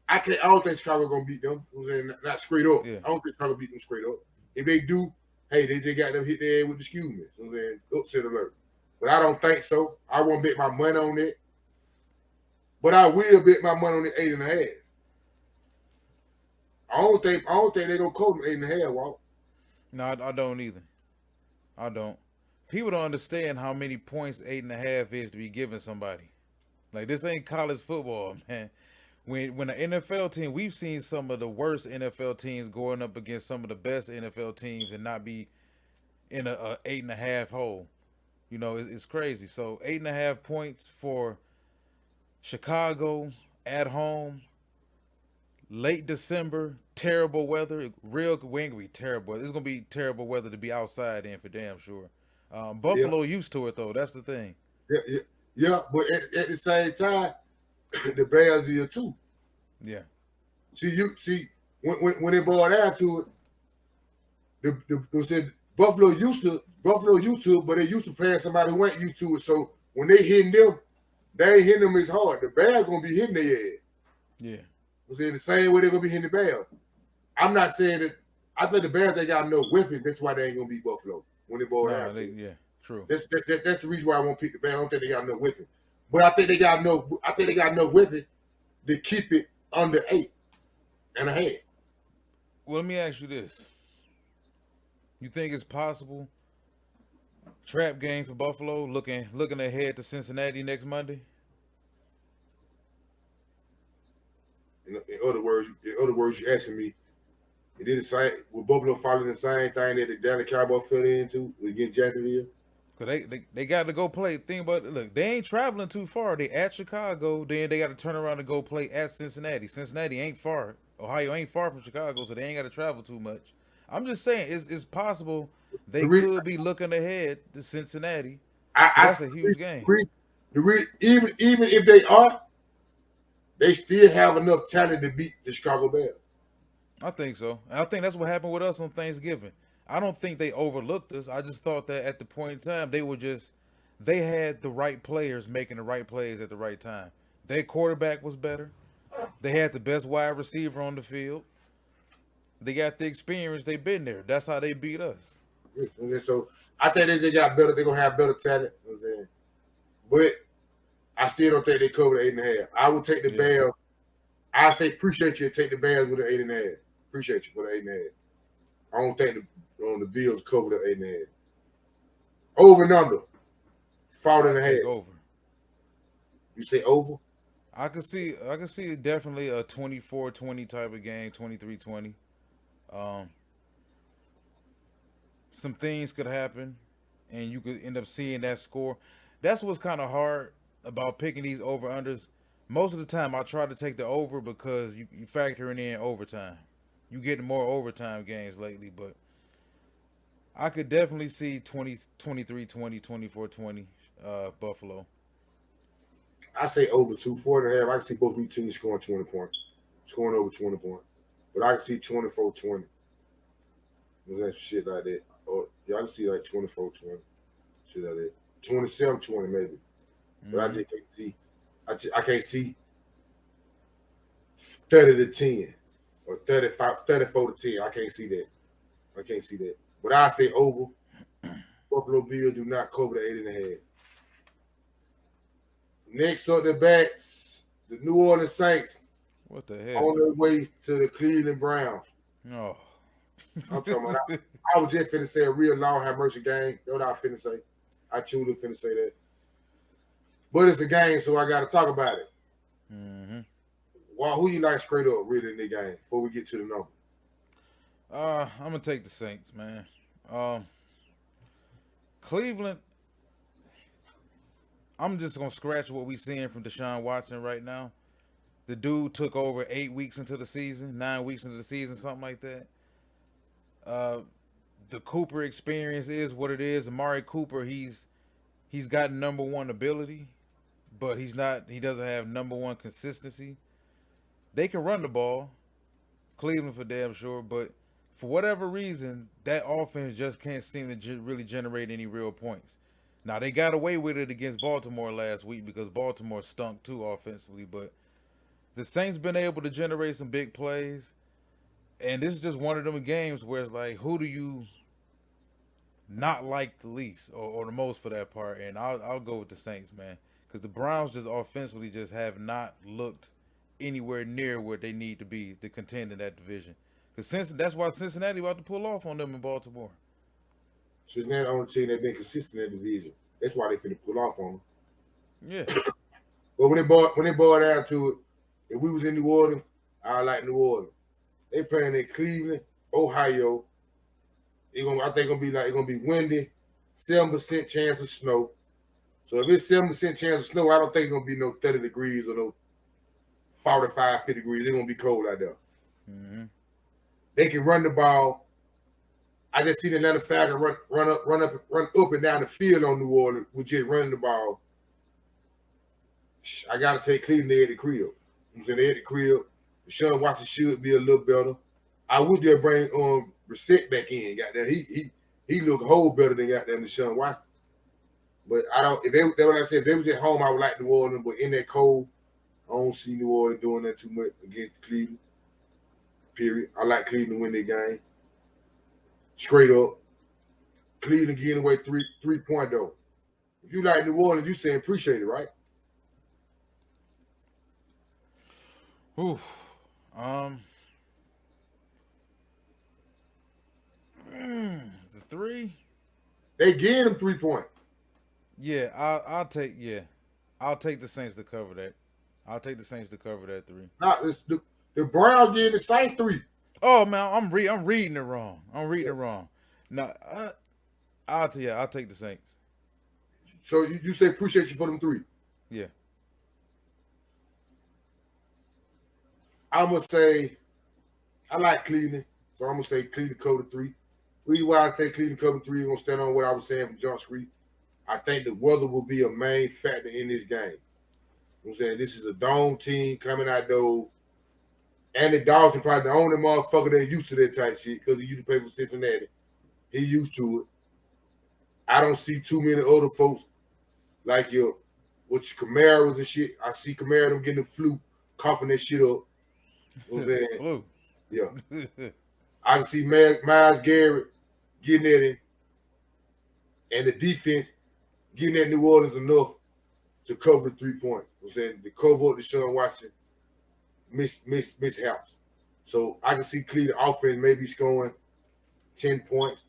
I don't think Chicago gonna beat them. I'm saying not straight up. Yeah. I don't think Chicago beat them straight up. If they do, hey, they just got them hit their head with the skew miss. I'm saying upset alert. But I don't think so. I won't bet my money on it. But I will bet my money on the 8.5. I don't think they're gonna call them 8.5, Walt. No, I don't either. I don't. People don't understand how many points 8.5 is to be giving somebody. Like, this ain't college football, man. When an NFL team, we've seen some of the worst NFL teams going up against some of the best NFL teams and not be in a 8.5 hole. You know, it's crazy. So 8.5 points for Chicago at home. Late December, terrible weather. We ain't gonna be terrible. It's gonna be terrible weather to be outside in for damn sure. Buffalo used to it though. That's the thing. Yeah. But at the same time, the Bears are here too. Yeah. See, when they boiled down to it, they said Buffalo used to it, but they used to playing somebody who ain't used to it. So when they hitting them, they ain't hitting them as hard. The Bears gonna be hitting their ass. Yeah. I'm saying the same way they're gonna be hitting the Bears. I'm not saying that. I think the Bears, they got no weapon. That's why they ain't gonna beat Buffalo when they boil down. Yeah, true. That's the reason why I won't pick the Bears. I don't think they got no weapon, but I think they got no weapon to keep it under 8.5. Well, let me ask you this: you think it's possible trap game for Buffalo, looking ahead to Cincinnati next Monday? In other words, you asking me, it did the same. Will Buffalo follow the same thing that the Dallas Cowboys fell into against Jacksonville? Cause they got to go play. Think about it. Look, they ain't traveling too far. They at Chicago, then they got to turn around and go play at Cincinnati. Cincinnati ain't far. Ohio ain't far from Chicago, so they ain't got to travel too much. I'm just saying, it's possible they could be looking ahead to Cincinnati. That's a huge game. Even if they are, they still have enough talent to beat the Chicago Bears. I think so. And I think that's what happened with us on Thanksgiving. I don't think they overlooked us. I just thought that at the point in time, they had the right players making the right plays at the right time. Their quarterback was better. They had the best wide receiver on the field. They got the experience. They've been there. That's how they beat us. So I think they got better. They're going to have better talent. You know what I'm saying? But I still don't think they covered 8.5. I would take the Bears. I say appreciate you to take the Bears with the 8.5. Appreciate you for the 8.5. I don't think the Bills covered the 8.5. Over and under. 40.5. Over. You say over? I can see definitely a 24-20 type of game, 23-20. Some things could happen, and you could end up seeing that score. That's what's kind of hard about picking these over-unders. Most of the time, I try to take the over because you factoring in overtime. You getting more overtime games lately, but I could definitely see 23-20, 24-20 Buffalo. I say over 4.5. I can see both of these teams scoring 20 points. Scoring over 20 points. But I can see 24-20. That shit like that. or yeah, I can see like 24-20. Shit like that. 27-20 maybe. But I just can't see. I can't see 30-10 or 34-10. I can't see that. I can't see that. But I say over. Buffalo Bills do not cover the 8.5. Next up the bats, the New Orleans Saints. What the hell? On their way to the Cleveland Browns. No. I'm talking about. I was just finna say a real long have mercy game. That's what I was finna say. I truly finna say that. But it's a game, so I got to talk about it. Mm-hmm. Well, who you like straight up really in the game before we get to the number? I'm gonna take the Saints, man. Cleveland. I'm just gonna scratch what we seeing from Deshaun Watson right now. The dude took over 8 weeks into the season, 9 weeks into the season, something like that. The Cooper experience is what it is. Amari Cooper, he's got number one ability, but he doesn't have number one consistency. They can run the ball, Cleveland for damn sure, but for whatever reason, that offense just can't seem to really generate any real points. Now, they got away with it against Baltimore last week because Baltimore stunk too offensively, but the Saints been able to generate some big plays, and this is just one of them games where it's like, who do you not like the least or the most for that part? And I'll go with the Saints, man, because the Browns just offensively just have not looked anywhere near where they need to be to contend in that division. Because that's why Cincinnati about to pull off on them in Baltimore. Cincinnati the only team that been consistent in the division. That's why they finna pull off on them. Yeah. But when they boil down to it, if we was in New Orleans, I like New Orleans. They playing in Cleveland, Ohio. I think it's gonna be windy, 7% chance of snow. So if it's 7% chance of snow, I don't think it's gonna be no 30 degrees or no 45, 50 degrees. It's gonna be cold out there. Mm-hmm. They can run the ball. I just see the Atlanta Falcons run up and down the field on New Orleans with just running the ball. I gotta take Cleveland at the crib. I'm saying they at the crib. Deshaun Watson should be a little better. I would just bring Brissett back in. Goddamn, he look whole better than goddamn Deshaun Watson. But I don't. If they was at home, I would like New Orleans. But in that cold, I don't see New Orleans doing that too much against Cleveland. Period. I like Cleveland to win their game. Straight up. Cleveland getting away 3-point though. If you like New Orleans, you saying appreciate it, right? Oof. The 3. They getting them 3-point. Yeah, I'll take the Saints to cover that. I'll take the Saints to cover that 3. Not the Browns getting the same 3. Oh man, I'm reading it wrong. I'm reading it wrong. No, I'll take the Saints. So you say appreciate you for them 3. Yeah. I'm gonna say I like Cleveland, so I'm gonna say Cleveland cover 3. Reason why I say Cleveland cover 3, I'm gonna stand on what I was saying from John Street. I think the weather will be a main factor in this game. I'm saying this is a dome team coming out though. Andy Dalton probably the only motherfucker that used to that type shit because he used to play for Cincinnati. He used to it. I don't see too many other folks like your Camaros and shit. I see Camaro them getting the flu, coughing that shit up. You know what I'm saying? Flu. Yeah. I can see Myles Garrett getting at him and the defense getting at New Orleans enough to cover the 3-point. You know what I'm saying? To cover up Deshaun Watson mishaps. So I can see Cleveland offense maybe scoring 10 points,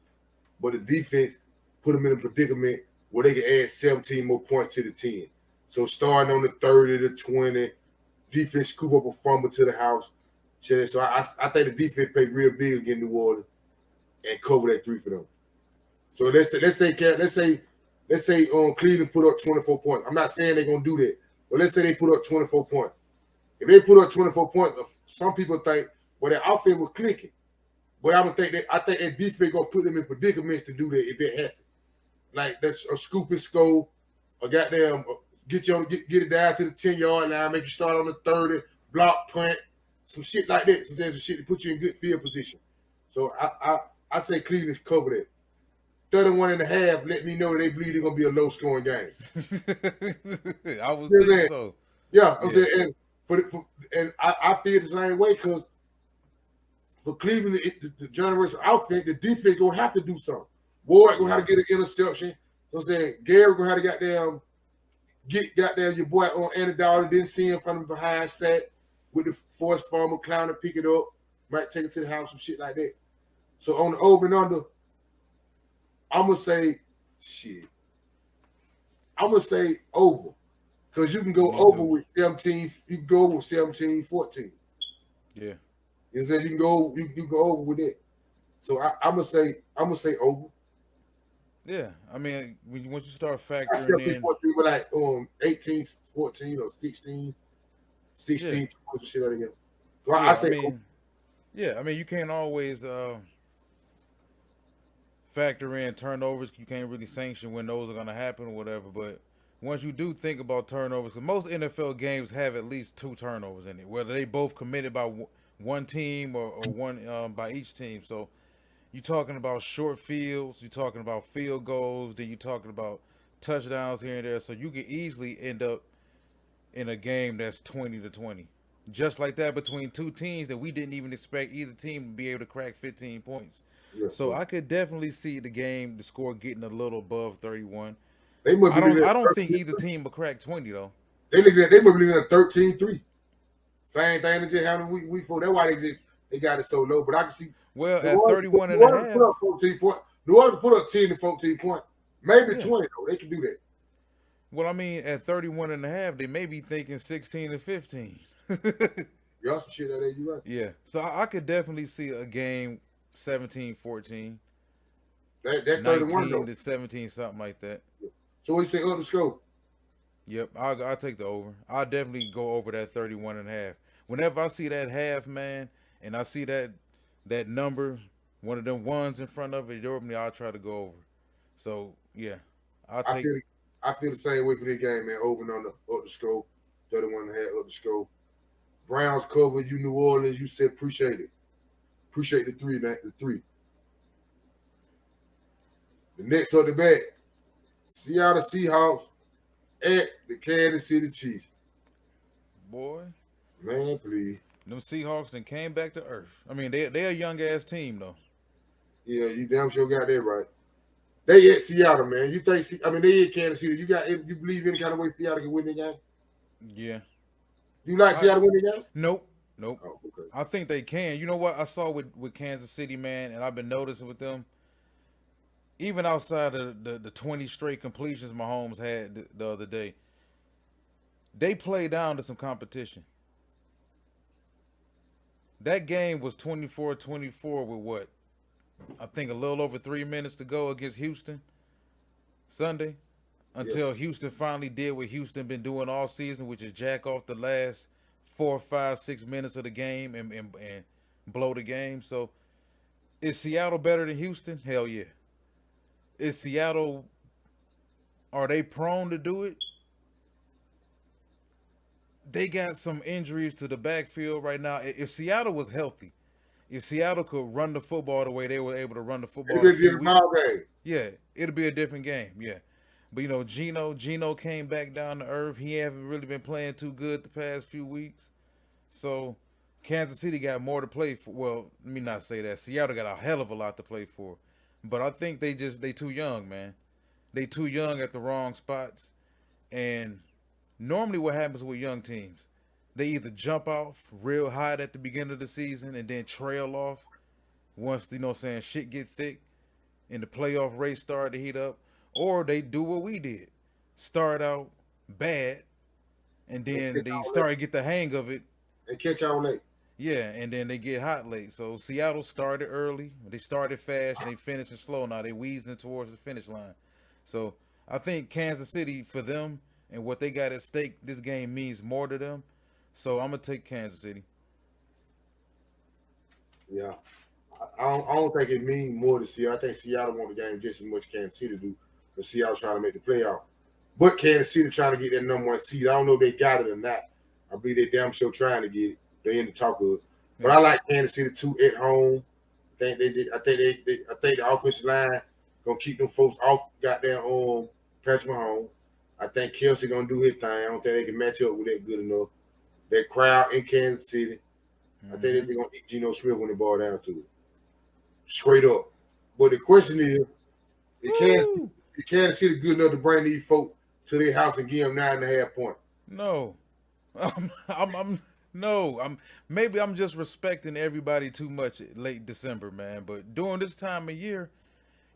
but the defense put them in a predicament where they can add 17 more points to the 10. So starting on the 30 to 20, defense scoop up a fumble to the house. So I think the defense played real big against New Orleans and cover that 3 for them. So let's say Cleveland put up 24 points. I'm not saying they're gonna do that, but let's say they put up 24 points. If they put up 24 points, some people think, well, their offense was clicking. But I think that defense gonna put them in predicaments to do that if it happens. Like that's a scoop and score, a goddamn get it down to the 10-yard line, make you start on the 30, block punt, some shit like that. So there's some shit to put you in good field position. So I say Cleveland cover that. 31.5 let me know they believe it's gonna be a low scoring game. I was thinking so. Yeah, I'm saying, and I feel the same way because for Cleveland, the generation outfit, the defense gonna have to do something. Ward gonna have to get an interception. I'm saying Gary gonna have to get your boy on Anadol, didn't see him from behind set with the force farmer clown to pick it up, might take it to the house, some shit like that. So on the over and under, I'm gonna say over. Because you can go over with 17, you can go with 17, 14. Yeah. You know, you can go over with it. So I'm gonna say over. Yeah, I mean, once you start factoring in, 14 with like 18, 14 or 16, 20, shit like that. So I say over. Yeah, I mean, you can't always factor in turnovers. You can't really sanction when those are going to happen or whatever. But once you do think about turnovers, because most NFL games have at least 2 turnovers in it, whether they both committed by one team or one by each team. So you're talking about short fields, you're talking about field goals, then you're talking about touchdowns here and there. So you could easily end up in a game that's 20-20. Just like that between two teams that we didn't even expect either team to be able to crack 15 points. Yes, so I could definitely see the score getting a little above 31. I don't think either team will crack 20 though. They must be looking at 13-3. Same thing that just happened week 4. That's why they got it so low. But I can see at 31 and a half. New Orleans put up 10 to 14 points. Maybe 20 though. They can do that. Well, I mean, at 31 and a half, they may be thinking 16 to 15. Y'all some shit out there, you right. Yeah. So I could definitely see a game 17-14. That 31 though. To 17, something like that. So what do you say, the scope? Yep, I'll take the over. I'll definitely go over that 31 and a half. Whenever I see that half, man, and I see that number, one of them ones in front of it, normally I'll try to go over. So, yeah, I'll take it. I feel the same way for this game, man. Over and under, up the scope, 31 and a half, up the scope. Browns cover, you New Orleans, you said appreciate it. Appreciate the 3, man, the 3. The next on the back, Seattle Seahawks at the Kansas City Chiefs. Boy. Man, please. Them Seahawks then came back to earth. I mean, they're a young-ass team, though. Yeah, you damn sure got that right. They at Seattle, man. You think? They in Kansas City. You believe any kind of way Seattle can win the game? Yeah. You like Seattle win the game? Nope. Oh, okay. I think they can. You know what I saw with Kansas City, man, and I've been noticing with them. Even outside of the 20 straight completions Mahomes had the other day, they play down to some competition. That game was 24-24 with what? I think a little over 3 minutes to go against Houston Sunday, until Houston finally did what Houston been doing all season, which is jack off the last 4, 5, 6 minutes of the game and blow the game. So is Seattle better than Houston? Hell yeah. Is Seattle, are they prone to do it? They got some injuries to the backfield right now. If Seattle was healthy, if Seattle could run the football the way they were able to run the football, it'd be a different game. Yeah, it'll be a different game. Yeah, but Geno came back down to earth. He haven't really been playing too good the past few weeks. So Kansas City got more to play for. Well, let me not say that. Seattle got a hell of a lot to play for, but I think they too young, man. They too young at the wrong spots, and normally what happens with young teams, they either jump off real hot at the beginning of the season and then trail off once, shit get thick and the playoff race start to heat up, or they do what we did. Start out bad and then they start to get the hang of it. And catch on late. Yeah, and then they get hot late. So Seattle started early. They started fast and they finishing slow. Now they wheezing towards the finish line. So I think Kansas City, for them and what they got at stake, this game means more to them. So I'm going to take Kansas City. Yeah. I don't think it means more to Seattle. I think Seattle won the game just as much as Kansas City do, because Seattle's trying to make the playoff. But Kansas City trying to get that number 1 seed. I don't know if they got it or not. I believe they damn sure trying to get it. They in the talk of it. But I like Kansas City too at home. I think the offensive line gonna keep them folks off goddamn Patrick Mahomes. I think Kelsey gonna do his thing. I don't think they can match up with that good enough. That crowd in Kansas City. I think they're gonna eat Geno Smith when they ball down to it. Straight up. But the question is, is Kansas City good enough to bring these folks to their house and give them 9.5 points? No. Maybe I'm just respecting everybody too much late December, man. But during this time of year,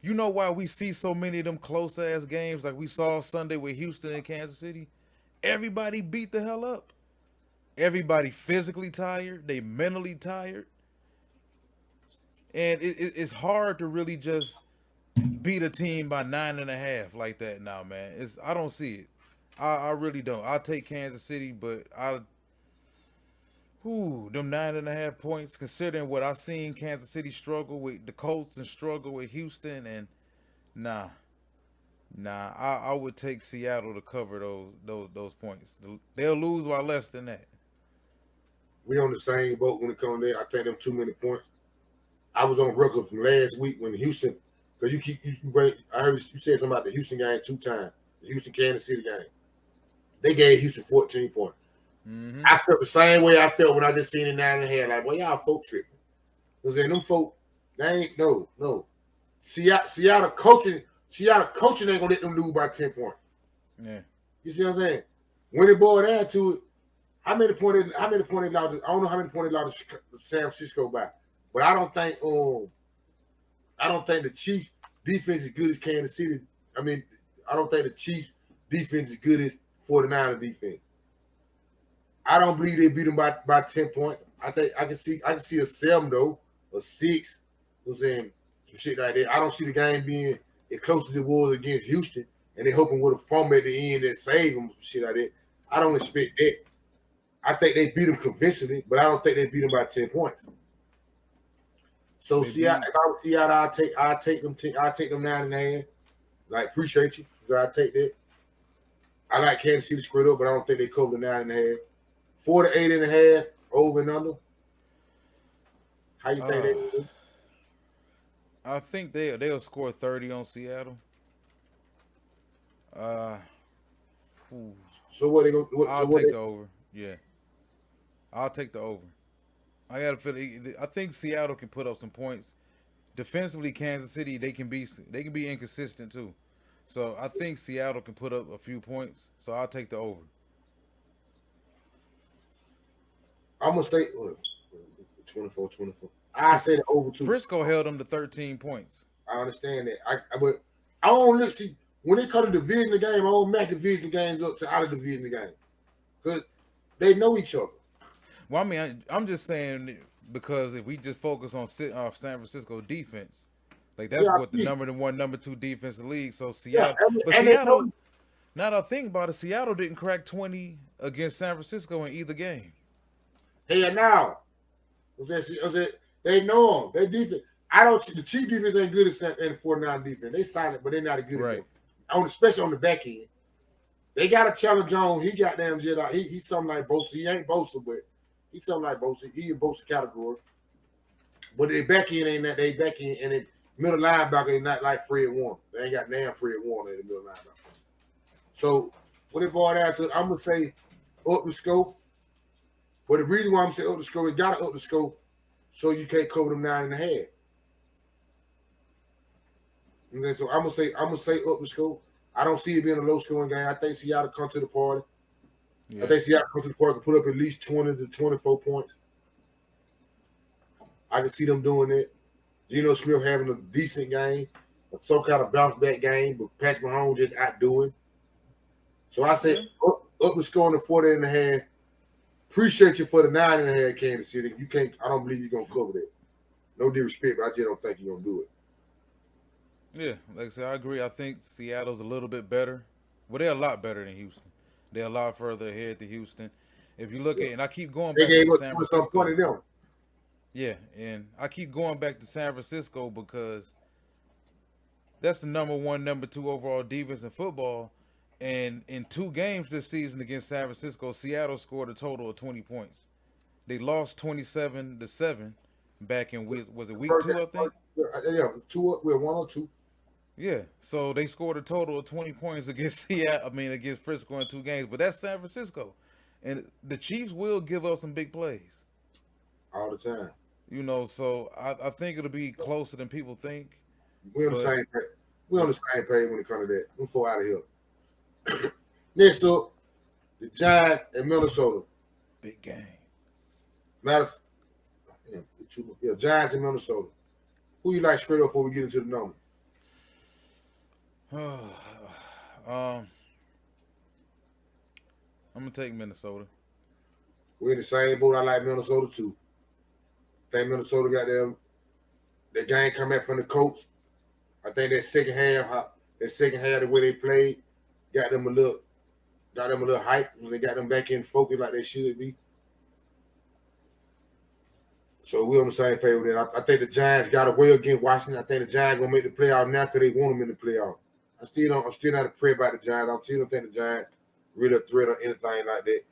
you know why we see so many of them close ass games like we saw Sunday with Houston and Kansas City? Everybody beat the hell up. Everybody physically tired. They mentally tired. And it's hard to really just beat a team by 9.5 like that now, man. I don't see it. I really don't. I'll take Kansas City, but them 9.5 points, considering what I've seen Kansas City struggle with the Colts and struggle with Houston, and I would take Seattle to cover those points. They'll lose by less than that. We on the same boat when it comes to that. I think them too many points. I was on record from last week when Houston, because I heard you said something about the Houston game 2 times, the Houston Kansas City game. They gave Houston 14 points. Mm-hmm. I felt the same way I felt when I just seen it 9.5. Like, well, y'all folk tripping. Because then them folk, they ain't no. Seattle coaching ain't gonna let them lose by 10 points. Yeah. You see what I'm saying? When it boiled down to it, how many points I don't know how many points allowed San Francisco by. But I don't think the Chiefs defense is good as Kansas City. I mean, I don't think the Chiefs defense is good as 49er defense. I don't believe they beat them by 10 points. I think I can see a 7 though, a 6. You know what I'm saying? Some shit like that. I don't see the game being as close as it was against Houston, and they hoping with a fumble at the end that save them, shit like that. I don't expect that. I think they beat them convincingly, but I don't think they beat them by 10 points. So Seattle, if I was Seattle, I'll take them 9.5. Like, appreciate you. So I'll take that. I like Kansas City straight up, but I don't think they cover the 9.5. 4 to 8.5 over and under. How you think they do? I think they'll score 30 on Seattle. So what they gonna? I'll take the over. Yeah, I'll take the over. I got a feeling. I think Seattle can put up some points. Defensively, Kansas City they can be inconsistent too. So I think Seattle can put up a few points. So I'll take the over. I'm gonna say 24. I say the over too. Frisco held them to 13 points. I understand that. But I don't see when it comes to division game. I don't match division games up to out of division game because they know each other. Well, I mean, I'm just saying because if we just focus on San Francisco defense, like that's what the number 1, number 2 defense in the league. So Seattle, Seattle. Now that I think about it, Seattle didn't crack 20 against San Francisco in either game. Hey, now they know them. They defense. The Chief defense ain't good at the 49 defense. They silent, but they're not as good at them. Especially on the back end. They got a Chandler Jones. He got damn Jedi. He's something like Bosa. He ain't Bosa, but he's something like Bosa. He in Bosa category. But their back end ain't that. They back end and the middle linebacker ain't not like Fred Warner. They ain't got damn Fred Warner in the middle linebacker. So when it boiled down to it, I'm gonna say up the scope. But the reason why I'm saying up the scope, it got to up the scope so you can't cover them 9.5. And then, so I'm gonna say up the scope. I don't see it being a low scoring game. I think Seattle come to the party. Yeah. I think Seattle come to the party and put up at least 20 to 24 points. I can see them doing that. Geno Smith having a decent game, a so-kind of bounce back game, but Patrick Mahomes just outdoing. So I say up the score in the 40.5. Appreciate you for the 9.5, Kansas City. You can't. I don't believe you're gonna cover that. No disrespect, but I just don't think you're gonna do it. Yeah, like I said, I agree. I think Seattle's a little bit better. Well, they're a lot better than Houston. They're a lot further ahead than Houston. If you look at, and I keep going back to San Francisco. Yeah, and I keep going back to San Francisco because that's the number 1, number 2 overall defense in football. And in 2 games this season against San Francisco, Seattle scored a total of 20 points. They lost 27-7 back in was it week 2, I think? Yeah, 2. We're 1 or 2. Yeah, so they scored a total of 20 points against Seattle. I mean, against Frisco in 2 games, but that's San Francisco, and the Chiefs will give up some big plays. all the time. So I think it'll be closer than people think. We on the But same page. We on the same page when it comes to that. We're 4 out of here. Next up, the Giants and Minnesota. big game. Matter of Giants and Minnesota. Who you like straight up before we get into the number? I'm gonna take Minnesota. We're in the same boat. I like Minnesota too. Think Minnesota got them. That game come back from the coach. I think that second half, the way they played, got them a little hype. They got them back in focus like they should be. So we're on the same page with that. I think the Giants got away against Washington. I think the Giants gonna make the playoff now because they want them in the playoff. I'm still not afraid about the Giants. I still don't think the Giants really a threat or anything like that.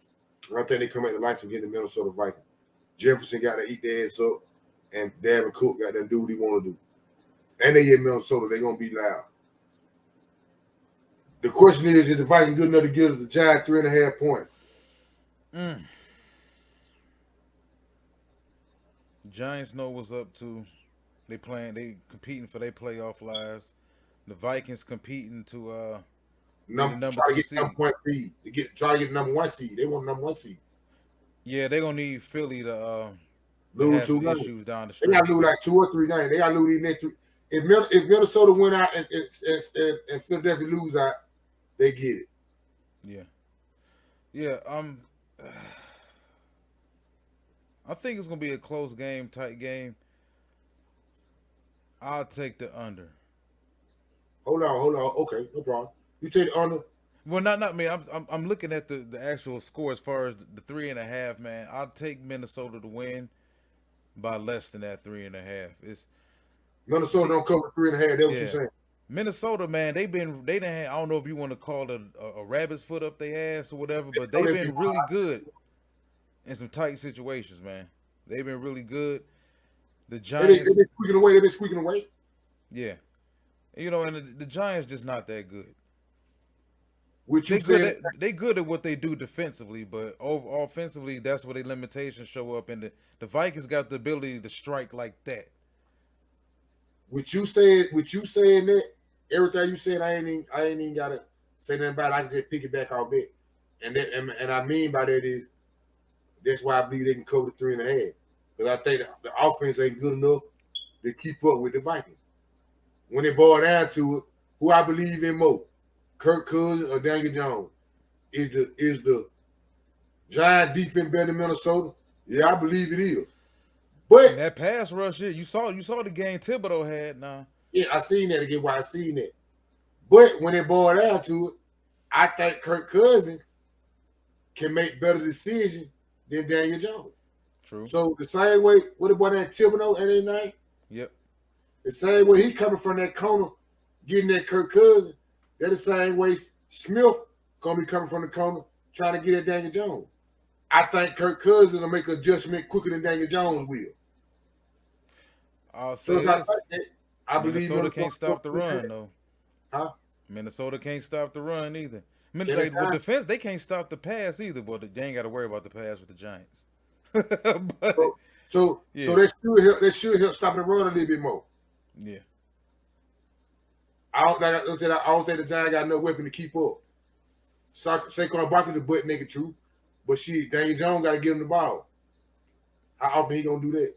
I think they come at the lights against the Minnesota Vikings. Jefferson got to eat their ass up, and Dalvin Cook got to do what he want to do. And they in Minnesota, they're gonna be loud. The question is the Vikings good enough to give the Giants 3.5 points? Giants know what's up to. They competing for their playoff lives. The Vikings competing to Try to get number 1 seed. Try to get the number 1 seed. They want number 1 seed. Yeah, they're gonna need Philly to lose 2 issues games. down the They stretch. got to lose like 2 or 3 games. They got to lose these next 3. If Minnesota went out and Philadelphia lose out, they get it. Yeah. I think it's gonna be a close game, tight game. I'll take the under. Hold on. Okay, no problem. You take the under. Well, not me. I'm looking at the actual score as far as the 3.5. Man, I'll take Minnesota to win by less than that 3.5. It's Minnesota don't cover 3.5. That's what you're saying. Minnesota, man, they done had, I don't know if you want to call it a rabbit's foot up their ass or whatever, but they've been really good in some tight situations, man. They've been really good. The Giants, they've been squeaking away. Yeah, and the Giants just not that good. They good at what they do defensively, but offensively, that's where their limitations show up. And the Vikings got the ability to strike like that. With you saying that, everything you said, I ain't even gotta say nothing about it. I can just pick it back off that. And I mean by that is that's why I believe they can cover the 3.5. Because I think the offense ain't good enough to keep up with the Vikings. When it boils down to it, who I believe in more, Kirk Cousins or Daniel Jones? Is the Giant defense better than Minnesota? Yeah, I believe it is. But and that pass rush, you saw the game Thibodeau had now. Yeah, I seen that again. Why I seen that. But when it boiled down to it, I think Kirk Cousins can make better decisions than Daniel Jones. True. So the same way, what about that Thibodeau and that night? Yep. The same way he coming from that corner, getting that Kirk Cousins, that the same way Smith gonna be coming from the corner, trying to get at Daniel Jones. I think Kirk Cousins will make an adjustment quicker than Daniel Jones will. I'll say this. I believe Minnesota can't stop the run, though. Huh? Minnesota can't stop the run either. With defense, they can't stop the pass either. But they ain't got to worry about the pass with the Giants. So that should help stop the run a little bit more. Yeah. I don't think the Giants got no weapon to keep up. Saquon Barkley the butt naked, true, but Daniel Jones got to give him the ball. How often he gonna do that?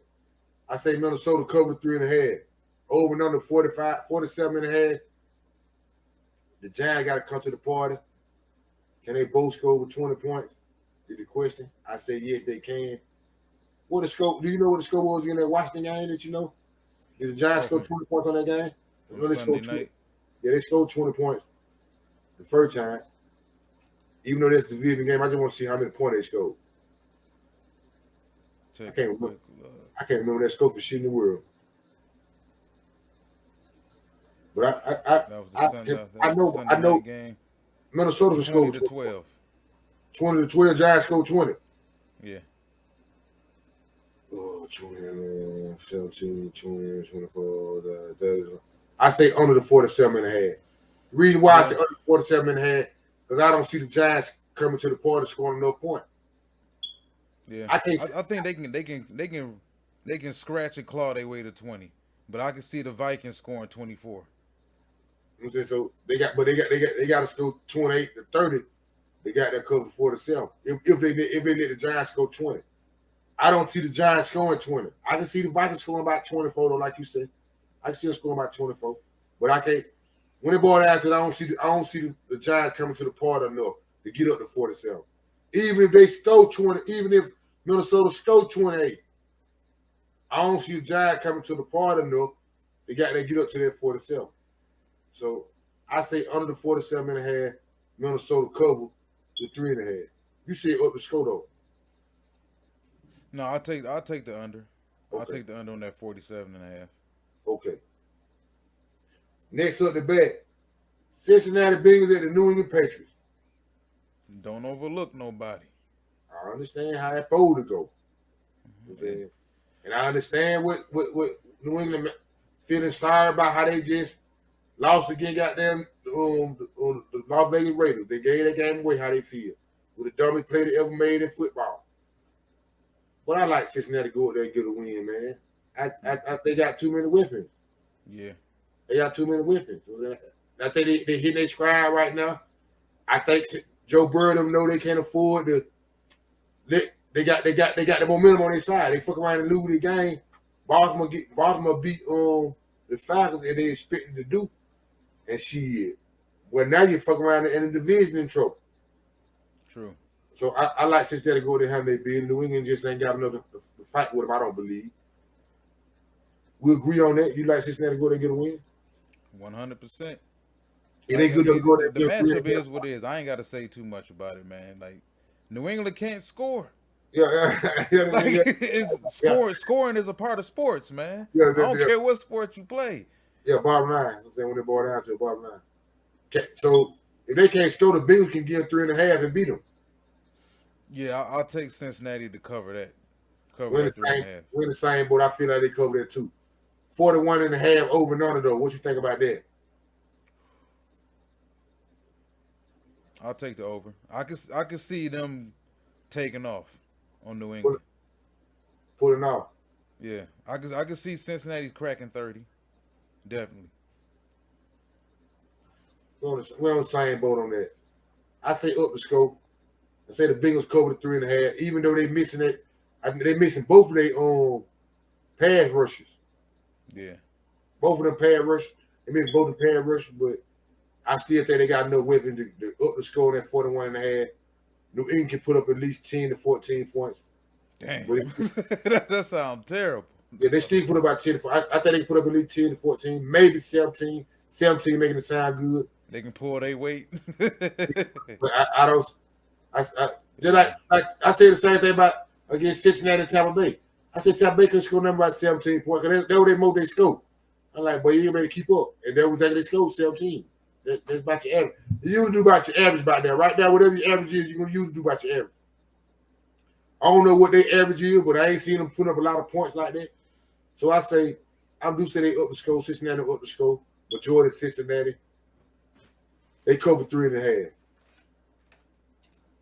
I say Minnesota cover 3.5. Over and under 47.5. The Giants got to come to the party. Can they both score over 20 points? Is the question. I say yes, they can. What the score? Do you know what the score was in that Washington game that you know? Did the Giants score 20 points on that game? They scored 20 points the first time. Even though that's the division game, I just want to see how many points they scored. I can't remember that score for shit in the world. But I know Minnesota scored 20 to 12. 20 to 12, Giants scored 20. Yeah. 20, 17, 20, 24, 30. I say under the 47.5. The reason why I say Yeah, under 47.5 because I don't see the Giants coming to the party scoring no point. yeah. I can't. I think they can scratch and claw their way to 20, but I can see the Vikings scoring 24. I'm saying so they got to score 28 to 30. They got that cover 47. If they let the Giants score 20. I don't see the Giants scoring 20. I can see the Vikings scoring about 24, though, like you said. I can see them scoring about 24. But I can't. When it boils down to it, I don't see the Giants coming to the party enough to get up to 47. Even if they score 20, even if Minnesota score 28, I don't see the Giants coming to the party enough. They get up to that 47. So I say under the 47.5, Minnesota cover the 3.5. You say up the score though. No, I'll take the under. I'll Okay. take the under on that 47.5. Okay. Next up the bet. Cincinnati Bengals at the New England Patriots. Don't overlook nobody. I understand how that fold to go. You know what I'm saying? And I understand what New England feeling sorry about how they just lost again, goddamn the Las Vegas Raiders. They gave that game away how they feel. With the dumbest play they ever made in football. But I like Cincinnati to go out there and get a win, man. I they got too many weapons. Yeah. They got too many weapons. I think they hitting their stride right now. I think Joe Burrow them know they can't afford to. They got the momentum on their side. They fuck around and lose the game. Baltimore beat the Falcons and they expected to do. And shit. Well, now you fuck around in the division in trouble. True. So I like Cincinnati to go there and they be. New England just ain't got another to fight with them, I don't believe. We agree on that. You like Cincinnati to go there and get a win? 100%. It ain't good to go there and The get a win. matchup is what it is. I ain't got to say too much about it, man. Like, New England can't score. Yeah. Like, scoring is a part of sports, man. I don't care what sport you play. Yeah, bottom line. I'm saying when they boil down to the bottom line. Okay, so if they can't score, the Bills can give 3.5 and beat them. Yeah, I'll take Cincinnati to cover that. We're in the same boat. I feel like they cover that too. 41.5 over and under though. What you think about that? I'll take the over. I can see them taking off on New England. Pulling off. Yeah, I can see Cincinnati cracking 30. Definitely. We're on the same boat on that. I say up the scope. I say the Bengals cover the 3.5, even though they missing it. They missing both of their pass rushes. Yeah. Both of them pass rushers. They missing both the pass rushers, but I still think they got enough weapons to up the score in that 41.5. New England can put up at least 10 to 14 points. Damn. That sounds terrible. Yeah, they still put up about 10 to 14. I think they can put up at least 10 to 14, maybe 17. 17 making it sound good. They can pull their weight. But I don't. Just like I say the same thing about against Cincinnati and Tampa Bay. I said Tampa Bay could score number about 17 points. Because that was their most they scored. I'm like, boy, you better keep up. And that was exactly they scored 17. That's about your average. You do about your average about that. Right now, whatever your average is, you're going to use to do about your average. I don't know what their average is, but I ain't seen them put up a lot of points like that. So I say, I'm do say they up the score. Cincinnati up the score. Majority Cincinnati. They cover 3.5.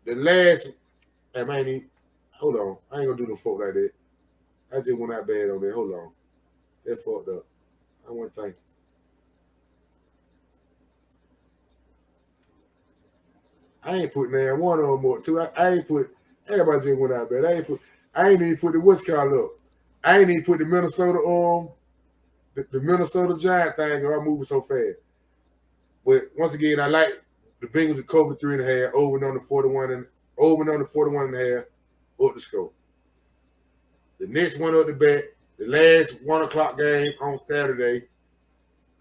The last, hold on. I ain't gonna do no folk like that. I just went out bad on that. Hold on. That fucked up. I want to think. I ain't put man one on more too. I ain't put. Everybody just went out bad. I ain't even put the what's called up. I ain't even put the Minnesota the Minnesota Giant thing. Or I'm moving so fast. But once again, I like the Bengals to cover 3.5, over and under 41 and over and under 41.5, up the score. The next one up the bet, the last 1:00 game on Saturday,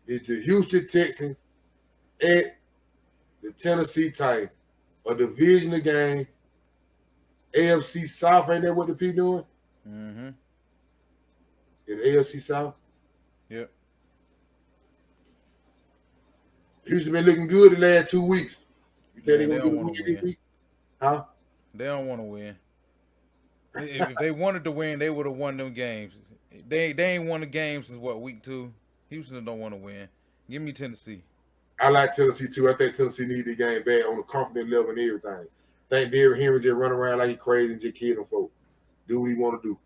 is the Houston Texans at the Tennessee Titans. A divisional game. AFC South, ain't that what the P doing? Mm-hmm. In the AFC South? Yep. Houston been looking good the last 2 weeks. You think Yeah, they gonna get a win this week? Huh? They don't want to win. If they wanted to win, they would have won them games. They ain't won the game since what, week 2? Houston don't want to win. Give me Tennessee. I like Tennessee too. I think Tennessee need the game bad on the confident level and everything. I think Derrick Henry just run around like he crazy and just kill them folk. Do what he want to do.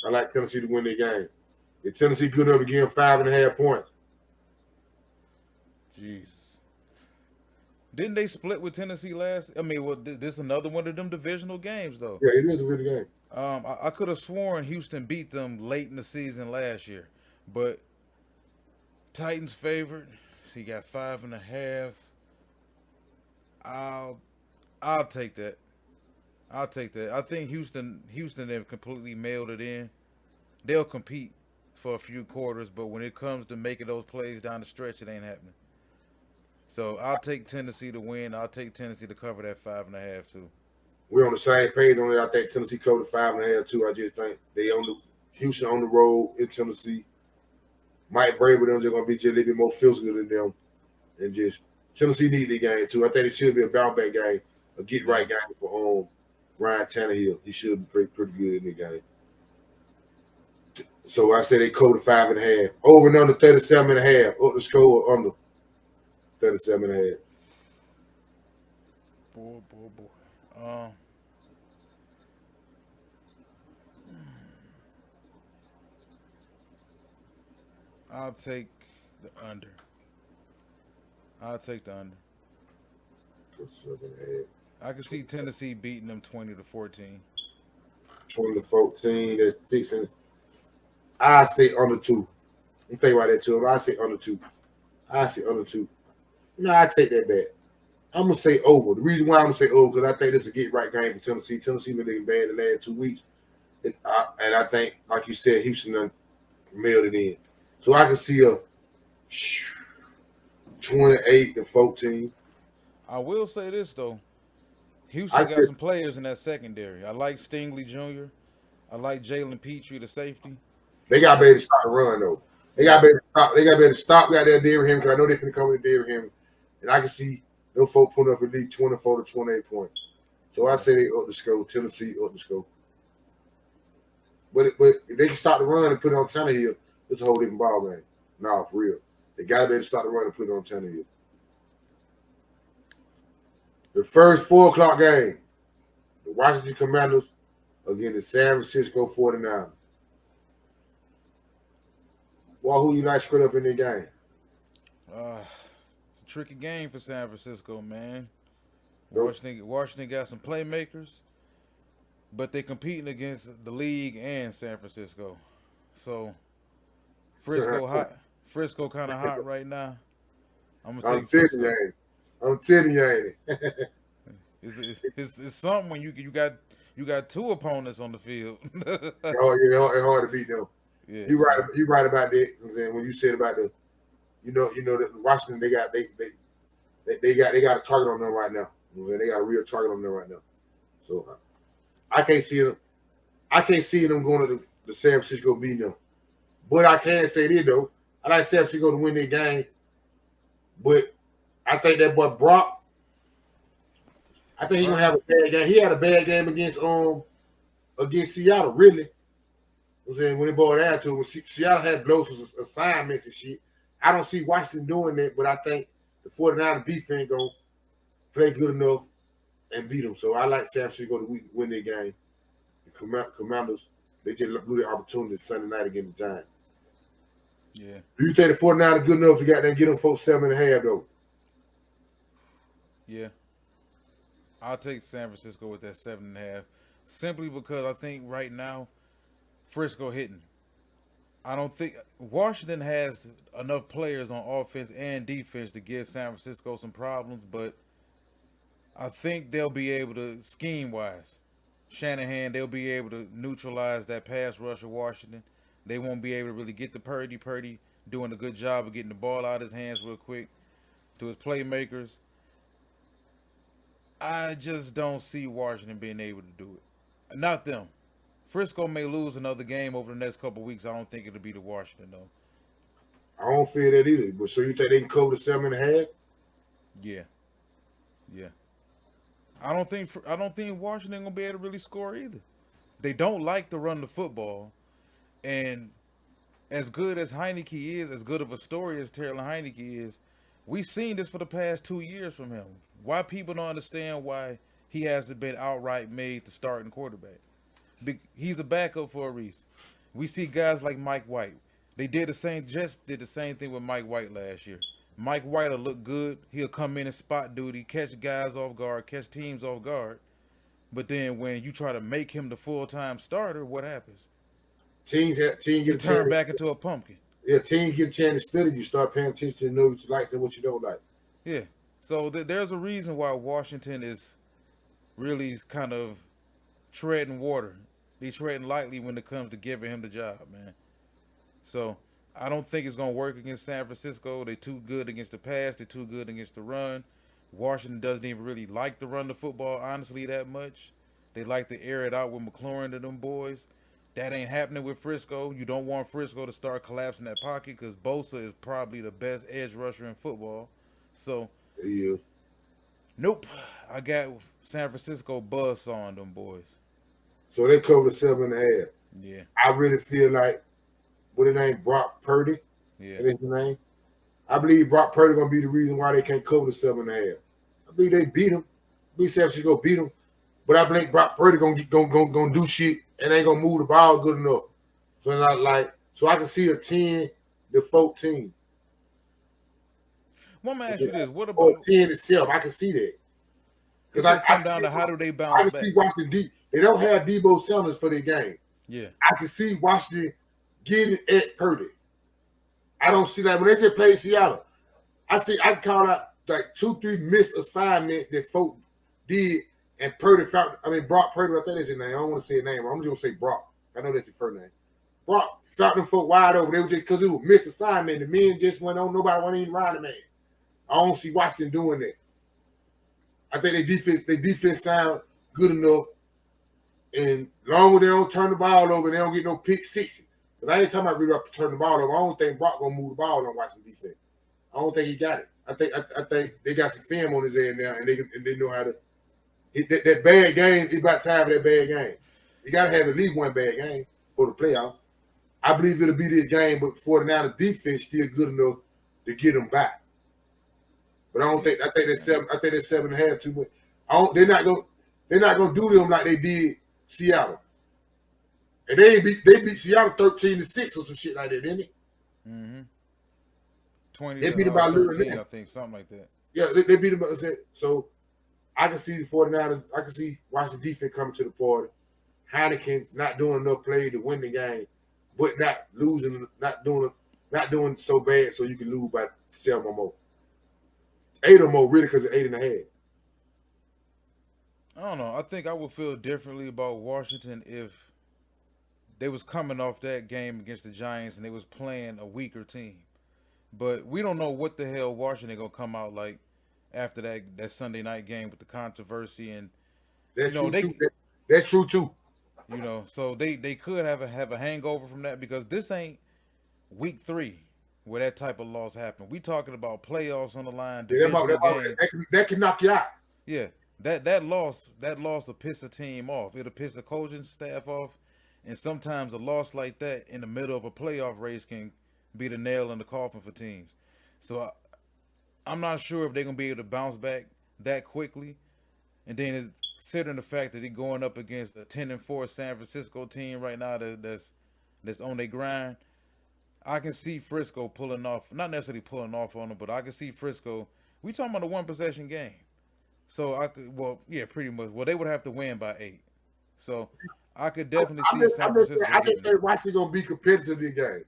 I like Tennessee to win their game. If Tennessee good enough to give him 5.5 points. Jesus. Didn't they split with Tennessee last? I mean, well, this is another one of them divisional games, though. Yeah, it is a good game. I could have sworn Houston beat them late in the season last year, but Titans favored. So you got 5.5. I'll I'll take that. I'll take that. I think Houston have completely mailed it in. They'll compete for a few quarters, but when it comes to making those plays down the stretch, it ain't happening. So I'll take Tennessee to win. I'll take Tennessee to cover that 5.5 too. We're on the same page on it. I think Tennessee covered 5.5 too. I just think they on the Houston on the road in Tennessee. Mike Vrabel them just gonna be just a little bit more physical than them, and just Tennessee need the game too. I think it should be a bounce back game, a get right game for Ryan Tannehill. He should be pretty good in the game. So I say they covered 5.5. Over and under 37.5. Up the score or under 37.5. Boy. I'll take the under. I'll take the under. 37.5. I can see Tennessee beating them 20-14. 20-14. That's 6. And I say under 2. I'm thinking about that too. I say under 2. I say under 2. No, I take that back. I'm gonna say over. The reason why I'm gonna say over because I think this is a get right game for Tennessee. Tennessee been looking bad the last 2 weeks, and I think, like you said, Houston done mailed it in. So I can see a 28-14. I will say this though, Houston got some players in that secondary. I like Stingley Jr. I like Jalen Petrie, the safety. They got better to stop the run though. They got better to stop. They got better to stop. Got there, Derrick Henry. Because I know they're finna come with Derrick Henry, and I can see those folks putting up at least 24 to 28 points. So I say they up the score. Tennessee up the score. But if they can start the run and put it on Tannehill, it's a whole different ball game. No, for real. They got to be able to start the run and put it on Tannehill. The first 4 o'clock game, the Washington Commanders against the San Francisco 49ers. Well, who you like straight up in the game? It's a tricky game for San Francisco, man. Washington got some playmakers, but they're competing against the league and San Francisco. So Frisco hot. Frisco kind of hot right now. I'm gonna take Frisco. I'm telling you, ain't it? It's something when you got 2 opponents on the field. Oh yeah, it's hard to beat them. Yeah, you right about that. When you said about the, that Washington they got a target on them right now. They got a real target on them right now. So I can't see them. I can't see them going to the San Francisco beating them. But I can say this though. I like San Francisco to win their game. But I think that boy Brock, I think he's gonna have a bad game. He had a bad game against Seattle, really. When it boiled down to it, when Seattle had blows assignments and shit. I don't see Washington doing that, but I think the 49ers defense gonna play good enough and beat them. So I like San Francisco to win their game. The Commanders, they just blew their opportunity Sunday night against the Giants. Yeah. Do you think the 49ers good enough to get them folks 7.5 though? Yeah. I'll take San Francisco with that 7.5. Simply because I think right now Frisco hitting. I don't think Washington has enough players on offense and defense to give San Francisco some problems, but I think they'll be able to, scheme-wise, Shanahan, they'll be able to neutralize that pass rush of Washington. They won't be able to really get to Purdy. Purdy doing a good job of getting the ball out of his hands real quick to his playmakers. I just don't see Washington being able to do it. Not them. Frisco may lose another game over the next couple of weeks. I don't think it'll be to Washington, though. I don't feel that either. But so you think they can cover the 7.5? Yeah. I don't think Washington gonna be able to really score either. They don't like to run the football, and as good as Heineke is, as good of a story as Taylor Heineke is, we've seen this for the past 2 years from him. Why people don't understand why he hasn't been outright made the starting quarterback. He's a backup for a reason. We see guys like Mike White. They did the same. Just did the same thing with Mike White last year. Mike White will look good. He'll come in and spot duty, catch guys off guard, catch teams off guard. But then when you try to make him the full-time starter, what happens? Teams You get a turn chance. back into a pumpkin. Yeah, teams get a chance to study. You start paying attention to know what you like and what you don't like. Yeah. So there's a reason why Washington is really kind of treading water. They treading lightly when it comes to giving him the job, man. So I don't think it's gonna work against San Francisco. They're too good against the pass. They're too good against the run. Washington doesn't even really like to run the football, honestly, that much. They like to air it out with McLaurin to them boys. That ain't happening with Frisco. You don't want Frisco to start collapsing that pocket because Bosa is probably the best edge rusher in football. So, Yeah. nope. I got San Francisco buzz on them boys. So they covered 7.5. Yeah, I really feel like what his name, Brock Purdy. yeah. That is his name. I believe Brock Purdy gonna be the reason why they can't cover the 7.5. I believe they beat him. I believe San Francisco beat him. But I believe Brock Purdy gonna do shit and ain't gonna move the ball good enough. So not like so I can see a 10 to 14. Well, I'm gonna ask you this: what Or about 10 itself. I can see that. it? Because Just I come can down see to how do they I bounce can back? see Washington D. They don't have Debo Sanders for their game. Yeah, I can see Washington getting at Purdy. I don't see that when they just played Seattle. I can call out like 2-3 missed assignments that folk did, and Purdy found. I mean Brock Purdy. I think that's his name. I don't want to say his name. I'm just gonna say Brock. I know that's his first name. Brock found them folk wide open. They were just because it was missed assignment. The men just went on. Nobody went even around the man. I don't see Washington doing that. I think their defense sound good enough. And long as they don't turn the ball over, they don't get no pick sixes. Because I ain't talking about really turn the ball over. I don't think Brock gonna move the ball on Washington defense. I don't think he got it. I think they got some film on his head now, and they know how to hit that bad game. It's about time for that bad game. You gotta have at least one bad game for the playoff. I believe it'll be this game, but 49ers defense still good enough to get them back. But I don't think I think that's 7.5 too much. They're not gonna do them like they did Seattle. And they beat Seattle 13-6 or some shit like that, didn't they? mm-hmm. 20 They beat to them by a little 13, bit. I think, something like that. Yeah, they beat them. So I can see the 49ers. I can see Washington defense coming to the party. Heineken not doing enough play to win the game, but not losing, not doing so bad so you can lose by 7 or more. 8 or more, really, because of 8.5. I don't know. I think I would feel differently about Washington if they was coming off that game against the Giants and they was playing a weaker team. But we don't know what the hell Washington gonna come out like after that Sunday night game with the controversy and That's you know true they too. That's true too. so they could have a hangover from that because this ain't week 3 where that type of loss happened. We talking about playoffs on the line, Yeah, divisional game. that can knock you out. Yeah, that loss will piss a team off. It'll piss the coaching staff off, and sometimes a loss like that in the middle of a playoff race can be the nail in the coffin for teams. So I'm not sure if they're gonna be able to bounce back that quickly. And then considering the fact that they're going up against a 10-4 San Francisco team right now that's on their grind, I can see Frisco pulling off, not necessarily pulling off on them, but I can see Frisco. We talking about a 1-possession game. So pretty much. Well, they would have to win by 8. So I could definitely see San Francisco. I just think Washington gonna be competitive in this game.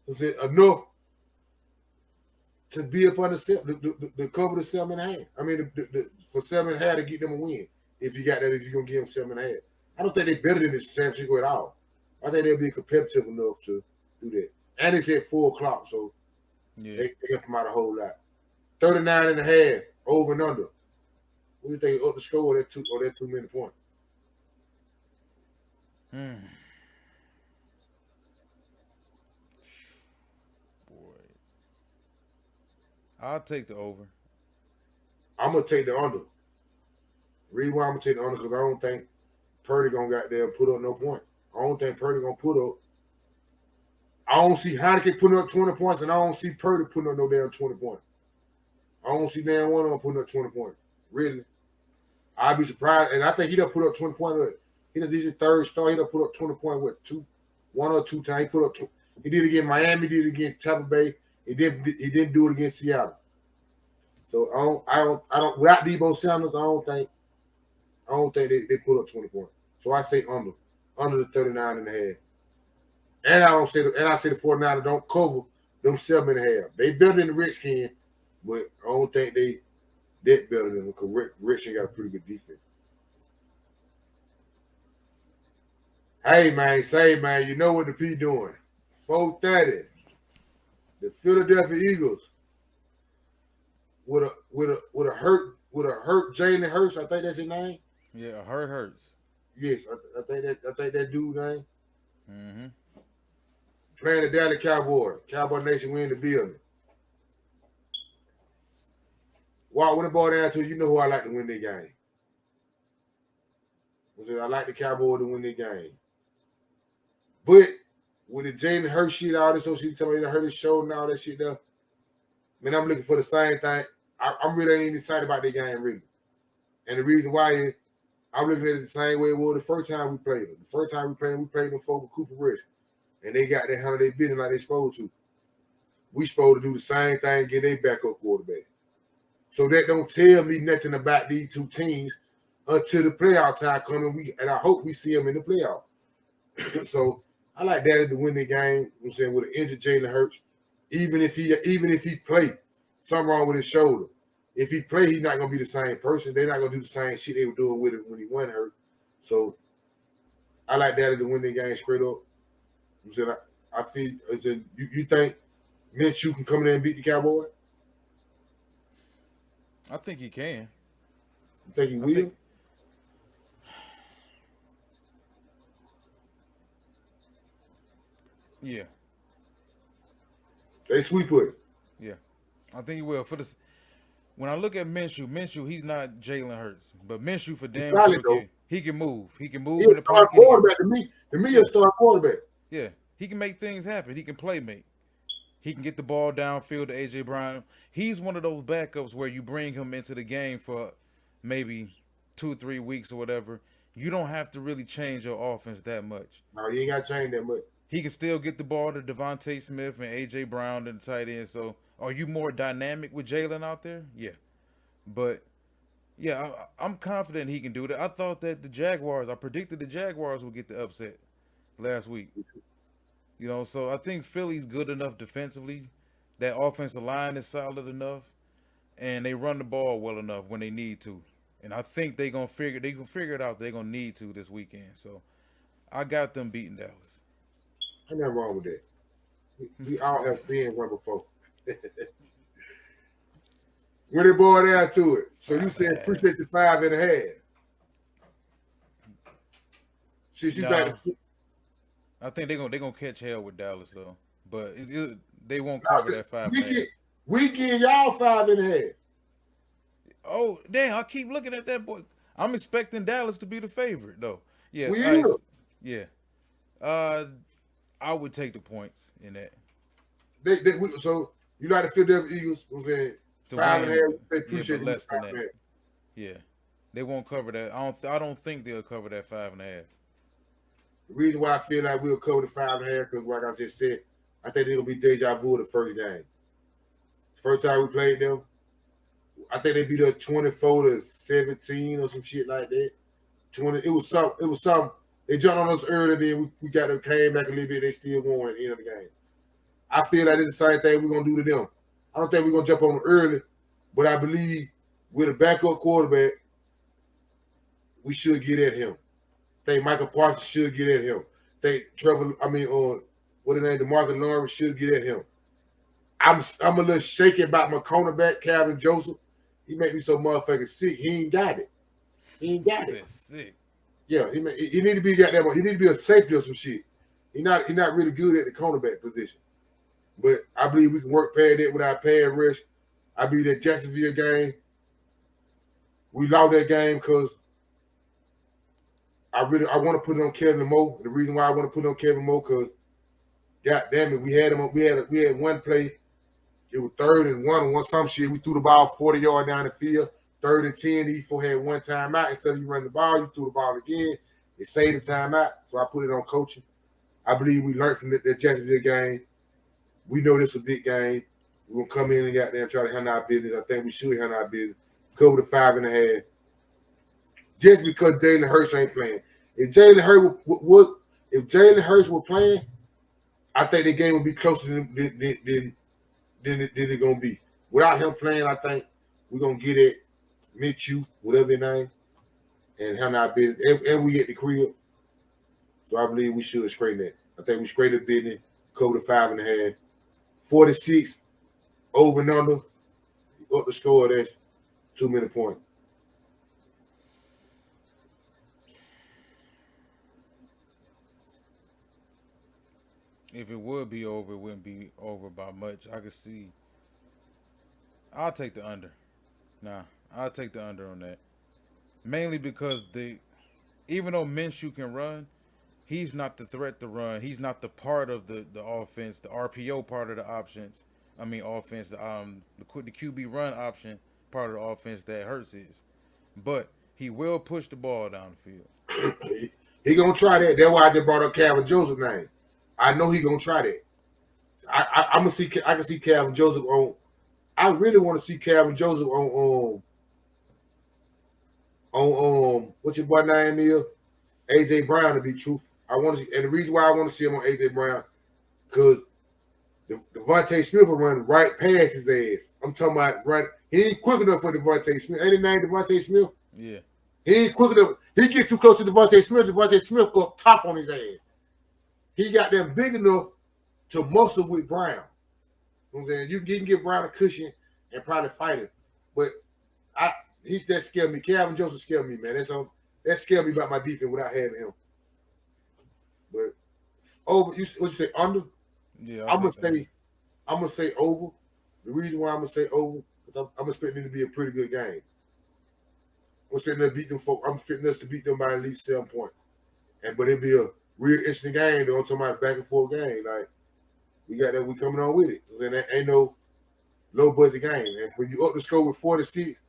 Is it enough to be up on the cover the 7.5? I mean, for 7.5 to get them a win. If you got that, if you're gonna give them 7.5, I don't think they're better than the San Francisco at all. I think they'll be competitive enough to do that. And it's at 4:00, so they help them out a whole lot. 39.5 over and under. What do you think up the score or that 2-minute point? Boy, I'll take the over. I'm gonna take the under. Reason why I'm gonna take the under because I don't think Purdy gonna goddamn put up no point. I don't think Purdy gonna put up I don't see Heineken putting up 20 points, and I don't see Purdy putting up no damn 20 points. I don't see damn one of them putting up 20 points. Really. I'd be surprised. And I think he done put up 20 points. He done did his third star. He done put up 20 points, one or two times. He put up he did it against Miami, did it against Tampa Bay. He didn't do it against Seattle. So I don't without Debo Sanders, I don't think they put up 20 points. So I say under the 39 and a half. And I say the 49ers don't cover them 7.5. They better than the Redskins, but I don't think they better than them because Redskins got a pretty good defense. Hey man, you know what the P doing. 4:30. The Philadelphia Eagles with a hurt Jalen Hurts, I think that's his name. Yeah, Hurts. Yes, I think that dude's name. Mm-hmm. Playing the Dallas Cowboys. Cowboy Nation win the building. Well, when the ball down to you know who I like to win the game. I like the Cowboys to win the game. But with the Jalen Hurts shit, all this, so she tell me to hurt his shoulder and all that shit there. Man, I'm looking for the same thing. I'm really ain't even excited about that game, really. And the reason why is I'm looking at it the same way it was the first time we played them. The first time we played them folks with Cooper Rush. And they got that handle their business like they supposed to. We supposed to do the same thing, get their backup quarterback. So that don't tell me nothing about these two teams until the playoff time coming. And I hope we see them in the playoff. So I like Dallas to win the game. I'm saying with an injured Jalen Hurts, even if he play, something wrong with his shoulder. If he play, he's not gonna be the same person. They're not gonna do the same shit they were doing with it when he went hurt. So I like Dallas to win the game straight up. I'm saying I feel. You think Minshew can come in there and beat the Cowboys? I think he can. You think he will? Yeah. They sweep us. Yeah. I think he will. When I look at Minshew, he's not Jalen Hurts. But Minshew for damn sure, he can move. He can move in the pocket. Quarterback to me, he's a star quarterback. Yeah. He can make things happen. He can play make. He can get the ball downfield to A.J. Brown. He's one of those backups where you bring him into the game for maybe 2-3 weeks or whatever. You don't have to really change your offense that much. No, you ain't got to change that much. He can still get the ball to Devontae Smith and A.J. Brown and the tight end. So are you more dynamic with Jalen out there? Yeah. But, yeah, I'm confident he can do that. I thought that I predicted the Jaguars would get the upset last week. You know, so I think Philly's good enough defensively. That offensive line is solid enough. And they run the ball well enough when they need to. And I think they can figure it out. They're going to need to this weekend. So I got them beating Dallas. Ain't nothing wrong with that. We all have been one before. When it boiled down to it. So you said appreciate the 5.5. Since you got I think they're gonna catch hell with Dallas though, but they won't cover that 5.5. We give y'all 5.5. Oh damn! I keep looking at that boy. I'm expecting Dallas to be the favorite though. Yeah, yeah. I would take the points in that. So you like the Philadelphia Eagles? I'm saying 5.5. They appreciate less than that. Yeah, they won't cover that. I don't think they'll cover that 5.5. The reason why I feel like we'll cover the 5.5 because, like I just said, I think they're gonna be deja vu the first game. First time we played them, I think they beat us 24-17 or some shit like that. 20. It was something. They jumped on us early, then we got them, came back a little bit. They still won at the end of the game. I feel like it's the same thing we're gonna do to them. I don't think we're gonna jump on them early, but I believe with a backup quarterback, we should get at him. I think Michael Parsons should get at him. I think DeMarcus Lawrence should get at him. I'm a little shaky about my cornerback, Calvin Joseph. He make me so motherfucking sick. He ain't got it. That's sick. Yeah, he need to be goddamn. He need to be a safety or some shit. He not really good at the cornerback position. But I believe we can work past that with our pad rush. I believe that Jacksonville game, we lost that game because I want to put it on Kevin Moore. The reason why I want to put it on Kevin Moore because God damn it, we had them. We had one play. It was 3rd and 1 some shit. We threw the ball 40 yards down the field. 3rd and 10. E4 had one timeout. Instead of you running the ball, you threw the ball again. It saved the timeout. So I put it on coaching. I believe we learned from the Jacksonville game. We know this is a big game. We're gonna come in and goddamn try to handle our business. I think we should handle our business. Cover the 5.5. Just because Jalen Hurts ain't playing. If Jalen Hurts were playing, I think the game would be closer than it's gonna be. Without him playing, I think we're gonna get it, Minshew, whatever his name, and handle our business. And we get the crib. So I believe we should straighten that. I think we straighten the business, cover the 5.5. 46 over and under. Up the score, that's 2 minute point. If it would be over, it wouldn't be over by much. I could see. I'll take the under. I'll take the under on that. Mainly because even though Minshew can run, he's not the threat to run. He's not the part of the offense, the RPO part of the options. I mean offense, the QB run option part of the offense that Hurts is. But he will push the ball down the field. He gonna try that. That's why I just brought up Calvin Joseph's name. I know he gonna try that. I can see Calvin Joseph on. I really want to see Calvin Joseph on what your boy name is, AJ Brown, to be truthful. I want to see, and the reason why I want to see him on AJ Brown, because Devontae Smith will run right past his ass. I'm talking about right. He ain't quick enough for Devontae Smith. Ain't his name Devontae Smith? Yeah. He ain't quick enough. He get too close to Devontae Smith. Devontae Smith up top on his ass. He got them big enough to muscle with Brown. You know what I'm saying? You can give Brown a cushion and probably fight him. But that scared me. Calvin Joseph scared me, man. That scared me about my defense without having him. But over, what you say, under? Yeah, I'm gonna say over. The reason why I'm gonna say over, because I'm expecting it to be a pretty good game. I'm expecting us to beat them by at least 7 points. But it'll be a real interesting game. Though, I'm talking about a back and forth game. Like we got that, we coming on with it. And there ain't no low budget game. And when you up the score with 46,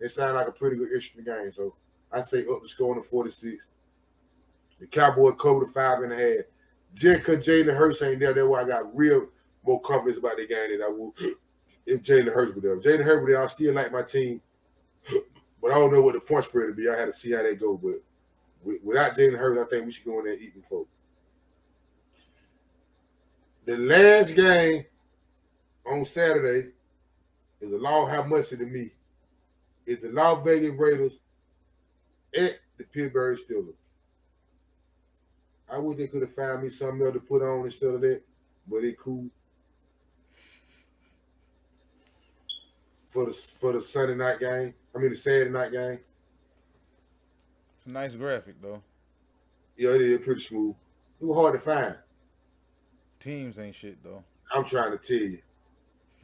it sounds like a pretty good interesting game. So I say up the score on the 46. The Cowboys cover the 5.5. Just because Jalen Hurts ain't there, that's why I got real more confidence about the game than I would if Jalen Hurts were there. If Jalen Hurts were there, I still like my team. But I don't know what the point spread will be. I had to see how they go. But without Jalen Hurts, I think we should go in there and eat before. The last game on Saturday is a law how much to me. It's the Las Vegas Raiders at the Pittsburgh Steelers. I wish they could have found me something else to put on instead of that, but it cool. For the Sunday night game. The Saturday night game. It's a nice graphic, though. Yeah, it is pretty smooth. It was hard to find. Teams ain't shit, though. I'm trying to tell you.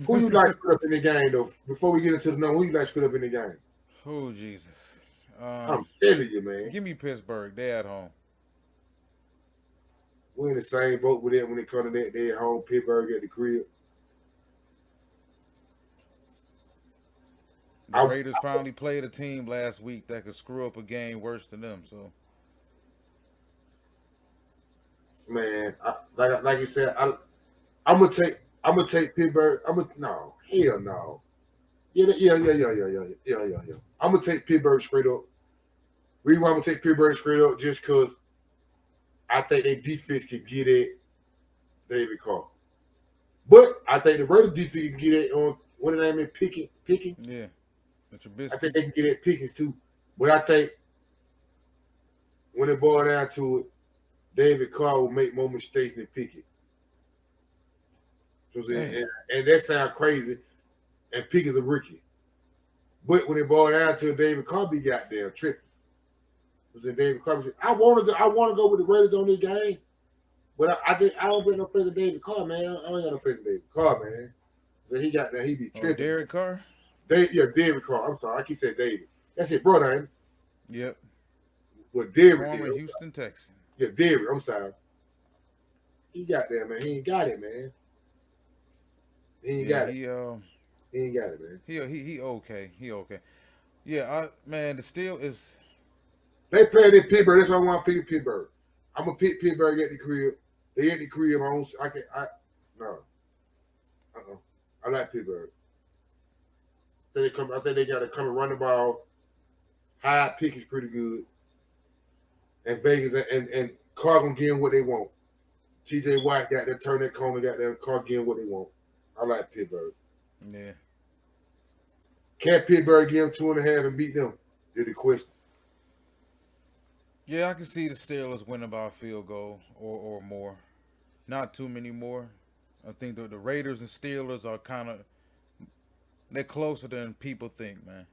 Who you like screwed up in the game, though? Before we get into the number, who you like screwed up in the game? Oh, Jesus. I'm telling you, man. Give me Pittsburgh. They at home. We're in the same boat with it when it comes to that. They at home, Pittsburgh at the crib. The Raiders finally played a team last week that could screw up a game worse than them. So, man, like you said, I'm gonna take Pittsburgh. No, hell no. Yeah. I'm gonna take Pittsburgh straight up. Reason why I'm gonna take Pittsburgh straight up just because I think their defense can get at David Carr. But I think the Raiders defense can get at on what the name is Pickens. Yeah. I think they can get at Pickens too. But I think when it boils down to it, David Carr will make more mistakes than Pickens. And that sounds crazy. And Pickens a rookie. But when it boils down to it, David Carr be goddamn tripping. David Carr, I want to go with the Raiders on this game, but I don't get no faith in David Carr, man. I don't got no faith in David Carr, man. So he got that. He be tripping. Derek Carr. David Carr. I'm sorry, I keep saying David. That's it, brother, ain't it? Yep. Well, David. Former Houston Texan. Yeah, David. I'm sorry. He got there, man. He ain't got it, man. He ain't Yeah, got it. He ain't got it, man. he okay. He okay. Yeah, man, the Steel is. They played in Pittsburgh. That's why I want to pick Pittsburgh. I'm gonna pick Pittsburgh at the crib. They at the crib. No. I like Pittsburgh. I think they got to come and run the ball. High pick is pretty good. And Vegas and Carr gonna give them what they want. TJ Watt got that turn that corner, got that Carr give them what they want. I like Pittsburgh. Yeah. Can Pittsburgh give them 2.5 and beat them? Is the question. Yeah, I can see the Steelers winning by a field goal or more. Not too many more. I think the Raiders and Steelers are they're closer than people think, man.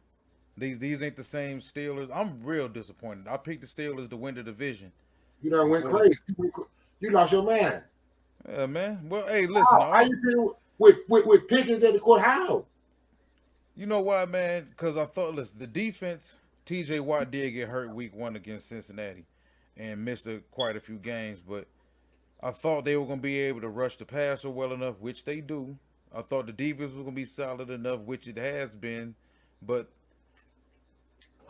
These ain't the same Steelers. I'm real disappointed. I picked the Steelers to win the division. You done went crazy. You lost your mind. Yeah, man. Well, hey, listen. How you feel with Pickens at the court? How? You know why, man? Because I thought, listen, the defense, TJ Watt did get hurt week 1 against Cincinnati and missed quite a few games, but I thought they were going to be able to rush the passer well enough, which they do. I thought the defense was going to be solid enough, which it has been, but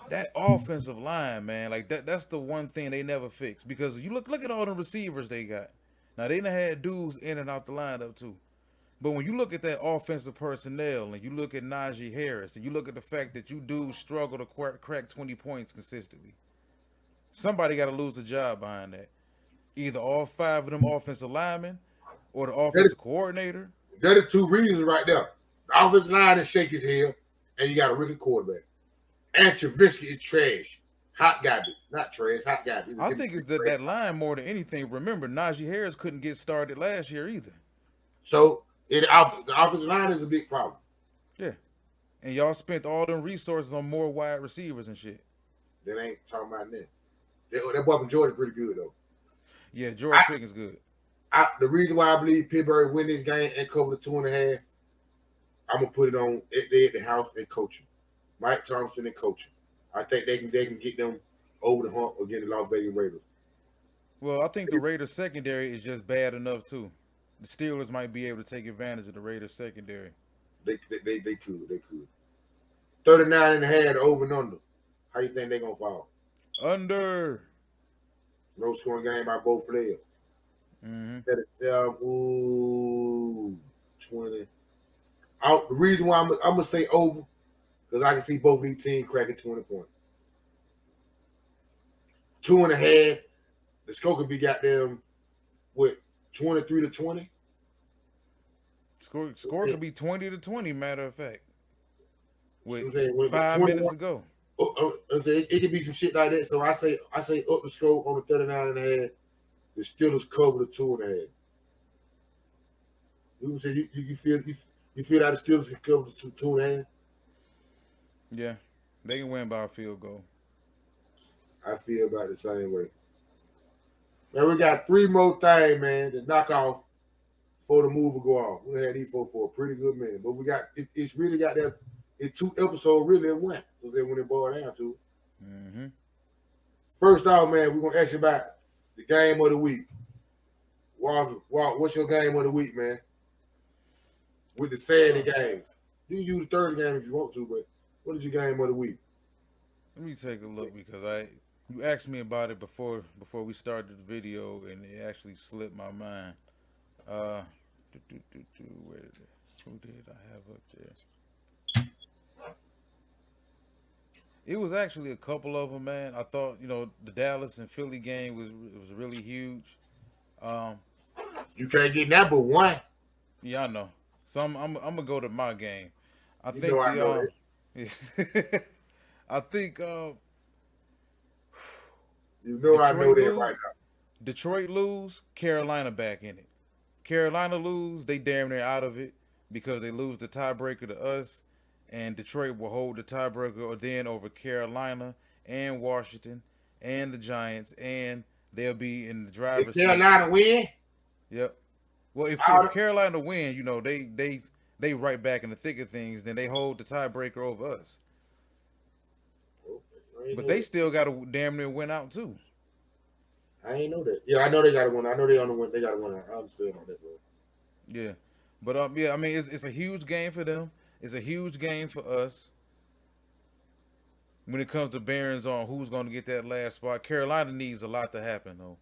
that offensive line, man, like that's the one thing they never fix, because you look at all the receivers they got. Now, they done had dudes in and out the lineup, too. But when you look at that offensive personnel and you look at Najee Harris and you look at the fact that you dudes struggle to crack 20 points consistently, somebody got to lose a job behind that. Either all 5 of them offensive linemen or the offensive coordinator. They're the 2 reasons right there. The offensive line is shaky as hell, and you got a rookie quarterback. And Trubisky is trash. Hot garbage. Not trash, hot garbage. I think it's that line more than anything. Remember, Najee Harris couldn't get started last year either. So, the offensive line is a big problem. Yeah. And y'all spent all them resources on more wide receivers and shit. That ain't talking about that. That boy from Georgia pretty good, though. Yeah, George Pickens good. The reason why I believe Pittsburgh win this game and cover the 2.5, I'm going to put it on they at the house and coaching. Mike Thompson and coaching. I think they can get them over the hump against the Las Vegas Raiders. Well, I think the Raiders secondary is just bad enough, too. The Steelers might be able to take advantage of the Raiders secondary. They could. 39.5 over and under. How you think they gonna fall? Under. No scoring game by both players. Mm-hmm. 20. The reason why I'm gonna say over, because I can see both of these teams cracking 20 points. 2.5. The score could be goddamn what, 23-20. Score could be 20-20. Matter of fact, with 5 21, minutes to go. It could be some shit like that. So I say up the score on the 39.5. The Steelers cover the 2.5. You say you feel that the Steelers can cover the 2.5? Yeah, they can win by a field goal. I feel about the same way. Man, we got 3 more things, man, to knock off before the move will go off. We had these for a pretty good minute, but we got it's really got that. It's 2 episodes really in one. So then when it boiled down to. Mm-hmm. First off, man, we're gonna ask you about the game of the week. Walter, what's your game of the week, man? With the Saturday games. You can use the third game if you want to, but what is your game of the week? Let me take a look, because you asked me about it before we started the video, and it actually slipped my mind. Who did I have up there? It was actually a couple of them, man. I thought, the Dallas and Philly game was really huge. You can't get that but one. Yeah, I know. So I'm gonna go to my game. I think I think I know that right now. Detroit lose, Carolina back in it. Carolina lose, they damn near out of it because they lose the tiebreaker to us, and Detroit will hold the tiebreaker then over Carolina and Washington and the Giants, and they'll be in the driver's seat. If Carolina win? Yep. Well, if Carolina win, they right back in the thick of things, then they hold the tiebreaker over us. Okay. But they still got to damn near win out too. I ain't know that. Yeah, I know they got to win. I know they on the win. They got to win. I understand on that, bro. Yeah, but yeah, I mean, it's a huge game for them. It's a huge game for us when it comes to bearings on who's going to get that last spot. Carolina needs a lot to happen, though.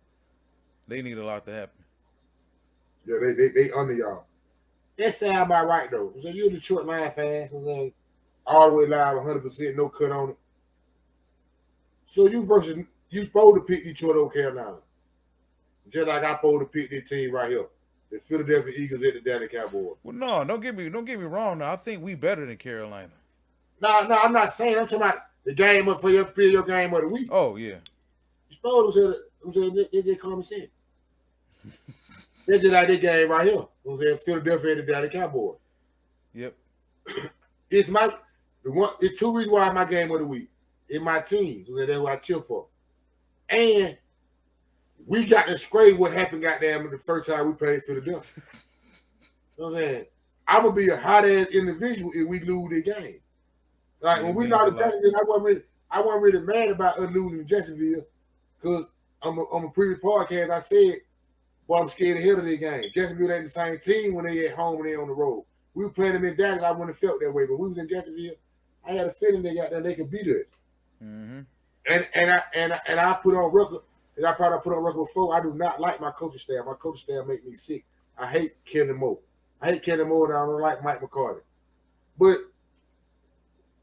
They need a lot to happen. Yeah, they under y'all. That sound about right though. So you a Detroit Lion fan? So like, all the way live, 100%, no cut on it. So you supposed to pick Detroit over Carolina, just like I supposed to pick this team right here, the Philadelphia Eagles at the Dallas Cowboys. Well, no, don't get me wrong. Now, I think we better than Carolina. No, I'm not saying. I'm talking about the game up for your game of the week. Oh yeah. You supposed to say they just common sense. That's just like this game right here. I'm saying Philadelphia at the Dallas Cowboys. Yep. It's two reasons why my game of the week. It's my team. So that's who I cheer for. And we got to scrape what happened goddamn the first time we played Philadelphia. You know what I'm saying? I'm gonna be a hot ass individual if we lose the game. Like Yeah, when we lost the Jacksonville, I wasn't really mad about us losing to Jacksonville because I'm a previous podcast. I said, "Well, I'm scared ahead of the game. Jacksonville ain't the same team when they at home and they on the road. We were playing them in Dallas. I wouldn't have felt that way, but we was in Jacksonville. I had a feeling they could beat us. Mm-hmm. And I put on record, and I probably put on record before. I do not like my coaching staff. My coaching staff make me sick. I hate Kellen Moore. I hate Kellen Moore, and I don't like Mike McCarthy. But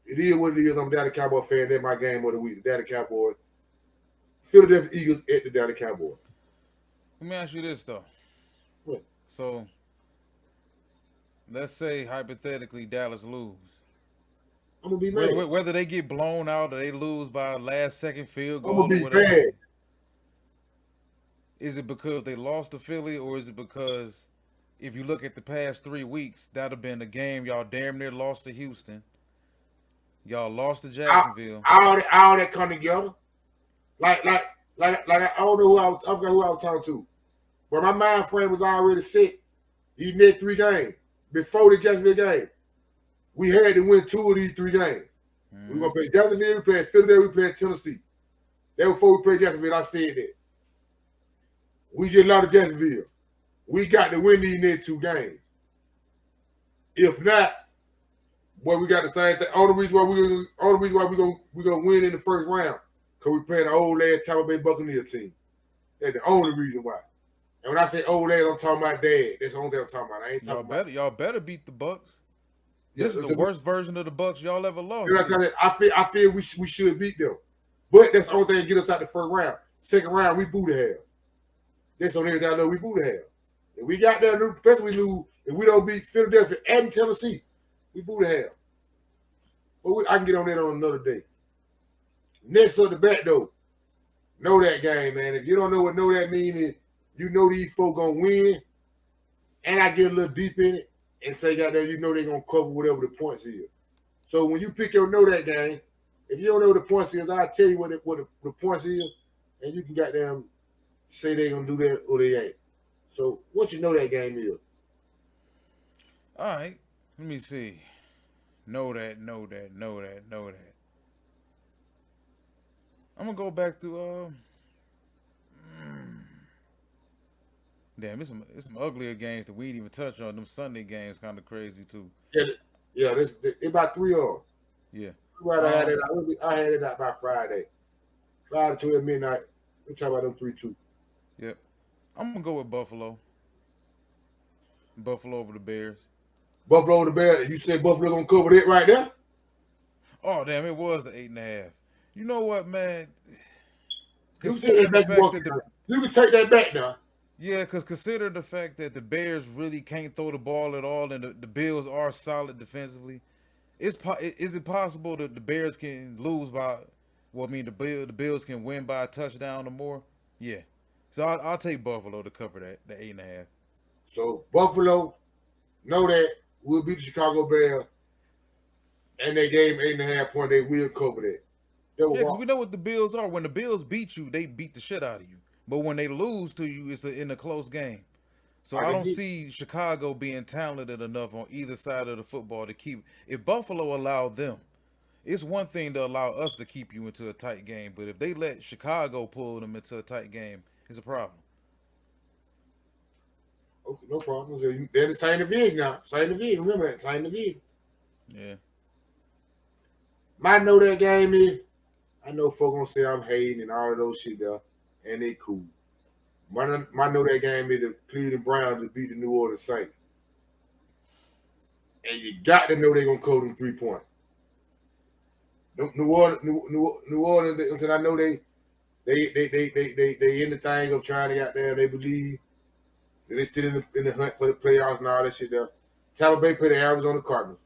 it is what it is. I'm a Dallas Cowboy fan. That's my game of the week. The Dallas Cowboys, Philadelphia Eagles at the Dallas Cowboys. Let me ask you this though. What? So, let's say hypothetically Dallas lose. I'm gonna be mad. Whether they get blown out or they lose by a last second field goal, I'm gonna be or whatever. bad. Is it because they lost to Philly, or is it because if you look at the past 3 weeks, that'd have been a game y'all damn near lost to Houston. Y'all lost to Jacksonville. All that come together. Like I don't know who I forgot who I was talking to. But my mind frame was already set. He net 3 games. Before the Jacksonville game, we had to win 2 of these 3 games. We were gonna play Jacksonville, we played Philadelphia, we played Tennessee. That was before we played Jacksonville. I said that. We just lost to Jacksonville. We got to win these next 2 games. If not, boy, we got the same thing. Only reason why we gonna win in the first round, because we playing an old ass Tampa Bay Buccaneer team. That's the only reason why. And when I say old ass, I'm talking about dad. That's the only thing I'm talking about. I ain't talking about. Y'all better beat the Bucks. This is the worst version of the Bucks y'all ever lost. I feel we should beat them, but that's the only thing that get us out the first round. Second round, we boo the hell. That's the only thing I know we boo the hell. If we got there, especially we lose, if we don't beat Philadelphia and Tennessee, we boo the hell. But I can get on that on another day. Next up the bat though, know that game, man. If you don't know what know that means, you know these folk gonna win, and I get a little deep in it and say, goddamn, you know they're gonna cover whatever the points is. So when you pick your know that game, if you don't know what the points is, I'll tell you what the points is, and you can goddamn say they're gonna do that or they ain't. So what you know that game is? All right, let me see. Know that. I'm gonna go back to damn, it's some uglier games that we didn't even touch on. Them Sunday games kind of crazy too. Yeah, it's about 3 of them. Yeah. I had it out by Friday. Friday to midnight. We talk about them 3-2. Yep. I'm gonna go with Buffalo. Buffalo over the Bears. Buffalo over the Bears. You said Buffalo gonna cover that right there? Oh damn, it was the 8.5. You know what, man? You can take that back now. Yeah, because consider the fact that the Bears really can't throw the ball at all, and the Bills are solid defensively. Is it possible that the Bears can lose by? Well, I mean, the Bills can win by a touchdown or more. Yeah, so I'll take Buffalo to cover that, the 8.5. So Buffalo, know that we'll beat the Chicago Bears, and they gave 8.5 points. They will cover that. Yeah, because we know what the Bills are. When the Bills beat you, they beat the shit out of you. But when they lose to you, it's in a close game. So I don't see Chicago being talented enough on either side of the football to keep. If Buffalo allowed them, it's one thing to allow us to keep you into a tight game. But if they let Chicago pull them into a tight game, It's a problem. Okay, no problem. So they're the same division now. Same division. Remember that. Same division. Yeah. My know that game is, I know folks gonna say I'm hating and all of those shit there, and they cool. My know that game is the Cleveland Browns to beat the New Orleans Saints. And you got to know they're gonna code them 3 point. New Orleans, and I know they in the thing of trying to get there. They believe that they still in the hunt for the playoffs and all that shit there. Tampa Bay play the Arizona Cardinals.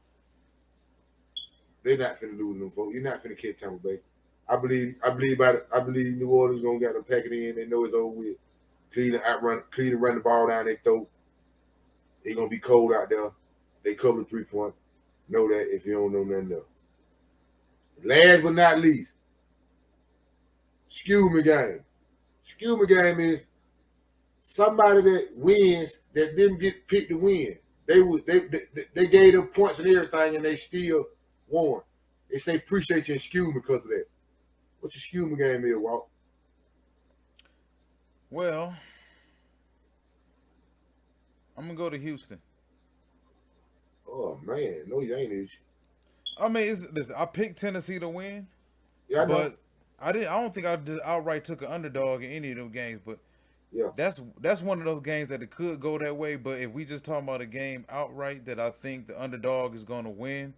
They're not finna lose them folks. You're not finna catch Tampa Bay. I believe New Orleans gonna get them pack it in. They know it's over with. Cleveland run the ball down their throat. They gonna be cold out there. They cover the 3 point. Know that if you don't know nothing else. Last but not least, excuse me game. Excuse me game is somebody that wins that didn't get picked to win. They gave them points and everything, and they still won. They say appreciate you and excuse me because of that. What's your excuse me game is, Walt? Well, I'm gonna go to Houston. Oh man, no, you ain't is. I mean, listen, I picked Tennessee to win, Yeah, I know. but I don't think I just outright took an underdog in any of them games. But Yeah, that's one of those games that it could go that way. But if we just talking about a game outright that I think the underdog is going to win,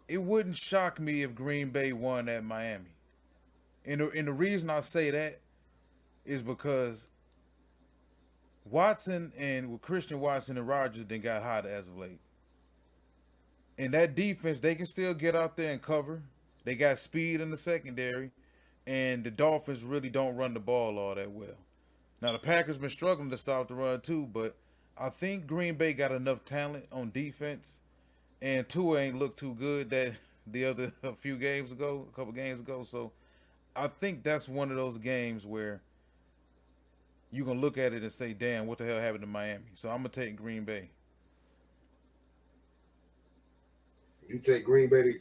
it wouldn't shock me if Green Bay won at Miami. And the reason I say that is because Watson and with Christian Watson and Rodgers then got hot as of late. And that defense, they can still get out there and cover. They got speed in the secondary, and the Dolphins really don't run the ball all that well. Now the Packers been struggling to stop the run too, but I think Green Bay got enough talent on defense, and Tua ain't looked too good that a couple games ago. So I think that's one of those games where you can look at it and say, "Damn, what the hell happened to Miami?" So I'm gonna take Green Bay. you take Green Bay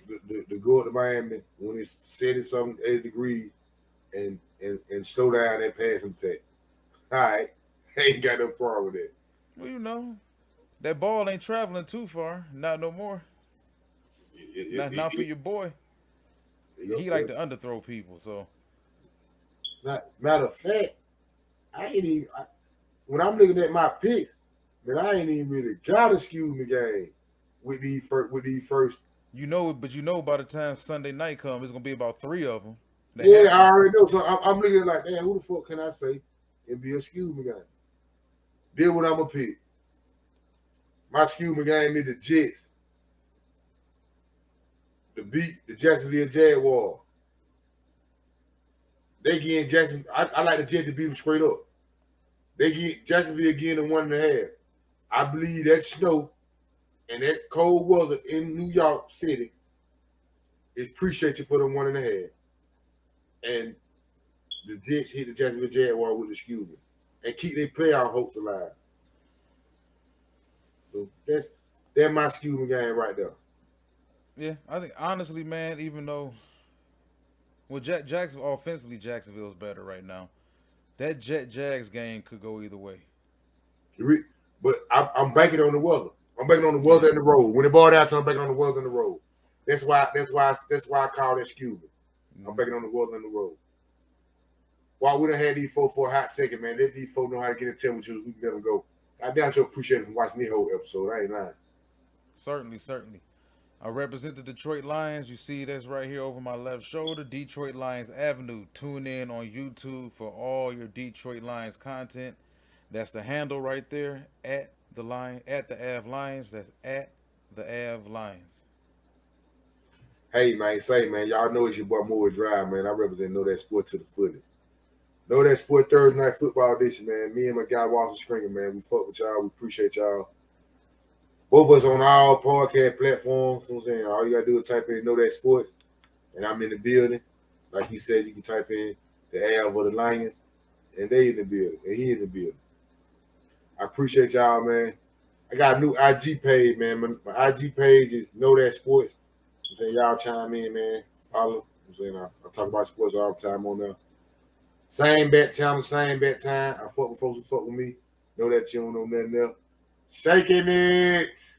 to go to Miami when it's 70-something, 80 degrees, and slow down that passing attack. All right, ain't got no problem with that. Well, that ball ain't traveling too far. Not no more. Not for your boy. He like to underthrow people. So matter of fact, I ain't even. When I'm looking at my picks, man, I ain't even really got a excuse me game with these first. but by the time Sunday night comes, it's gonna be about 3 of them. Yeah, I already know. So I'm looking at like, damn, who the fuck can I say and be a excuse me game? Then what I'm gonna pick? My excuse me game is the Jets to beat the Jacksonville Jaguars. They getting Jacksonville. I like the Jets to beat them straight up. They get Jacksonville getting 1.5. I believe that snow and that cold weather in New York City is appreciated for them 1.5. And the Jets hit the Jacksonville Jaguar with the excuse me and keep their playoff hopes alive. So that's my excuse me game right there. Yeah, I think honestly, man, even though Jacksonville's better right now. That Jags game could go either way. But I'm banking on the weather. I'm banking on the weather and the road. When the ball out, I'm banking on the weather and the road. That's why I call that excuse me. I'm banking on the weather and the road. While we done had these folks for a hot second, man, these folks know how to get in temperatures. We can let them go. I damn sure appreciate it for watching this whole episode. I ain't lying. Certainly. I represent the Detroit Lions. You see that's right here over my left shoulder, Detroit Lions Avenue. Tune in on YouTube for all your Detroit Lions content. That's the handle right there, at the Av Lions. That's at the Av Lions. Hey, man, y'all know it's your boy Moore Drive, man. I represent Knowdatsports to the footy. Knowdatsports Thursday Night Football Edition, man. Me and my guy Walter Sringer, man. We fuck with y'all. We appreciate y'all. Both of us on all podcast platforms. You know what I'm saying? All you got to do is type in Knowdatsports, and I'm in the building. Like he said, you can type in the Av or the Lions, and they in the building, and he in the building. I appreciate y'all, man. I got a new IG page, man. My IG page is Knowdatsports. I'm saying y'all chime in, man. Follow. I'm saying I talk about sports all the time on there. Same bet channel, same bet time. I fuck with folks who fuck with me. Know that you don't know nothing else. Shaking it.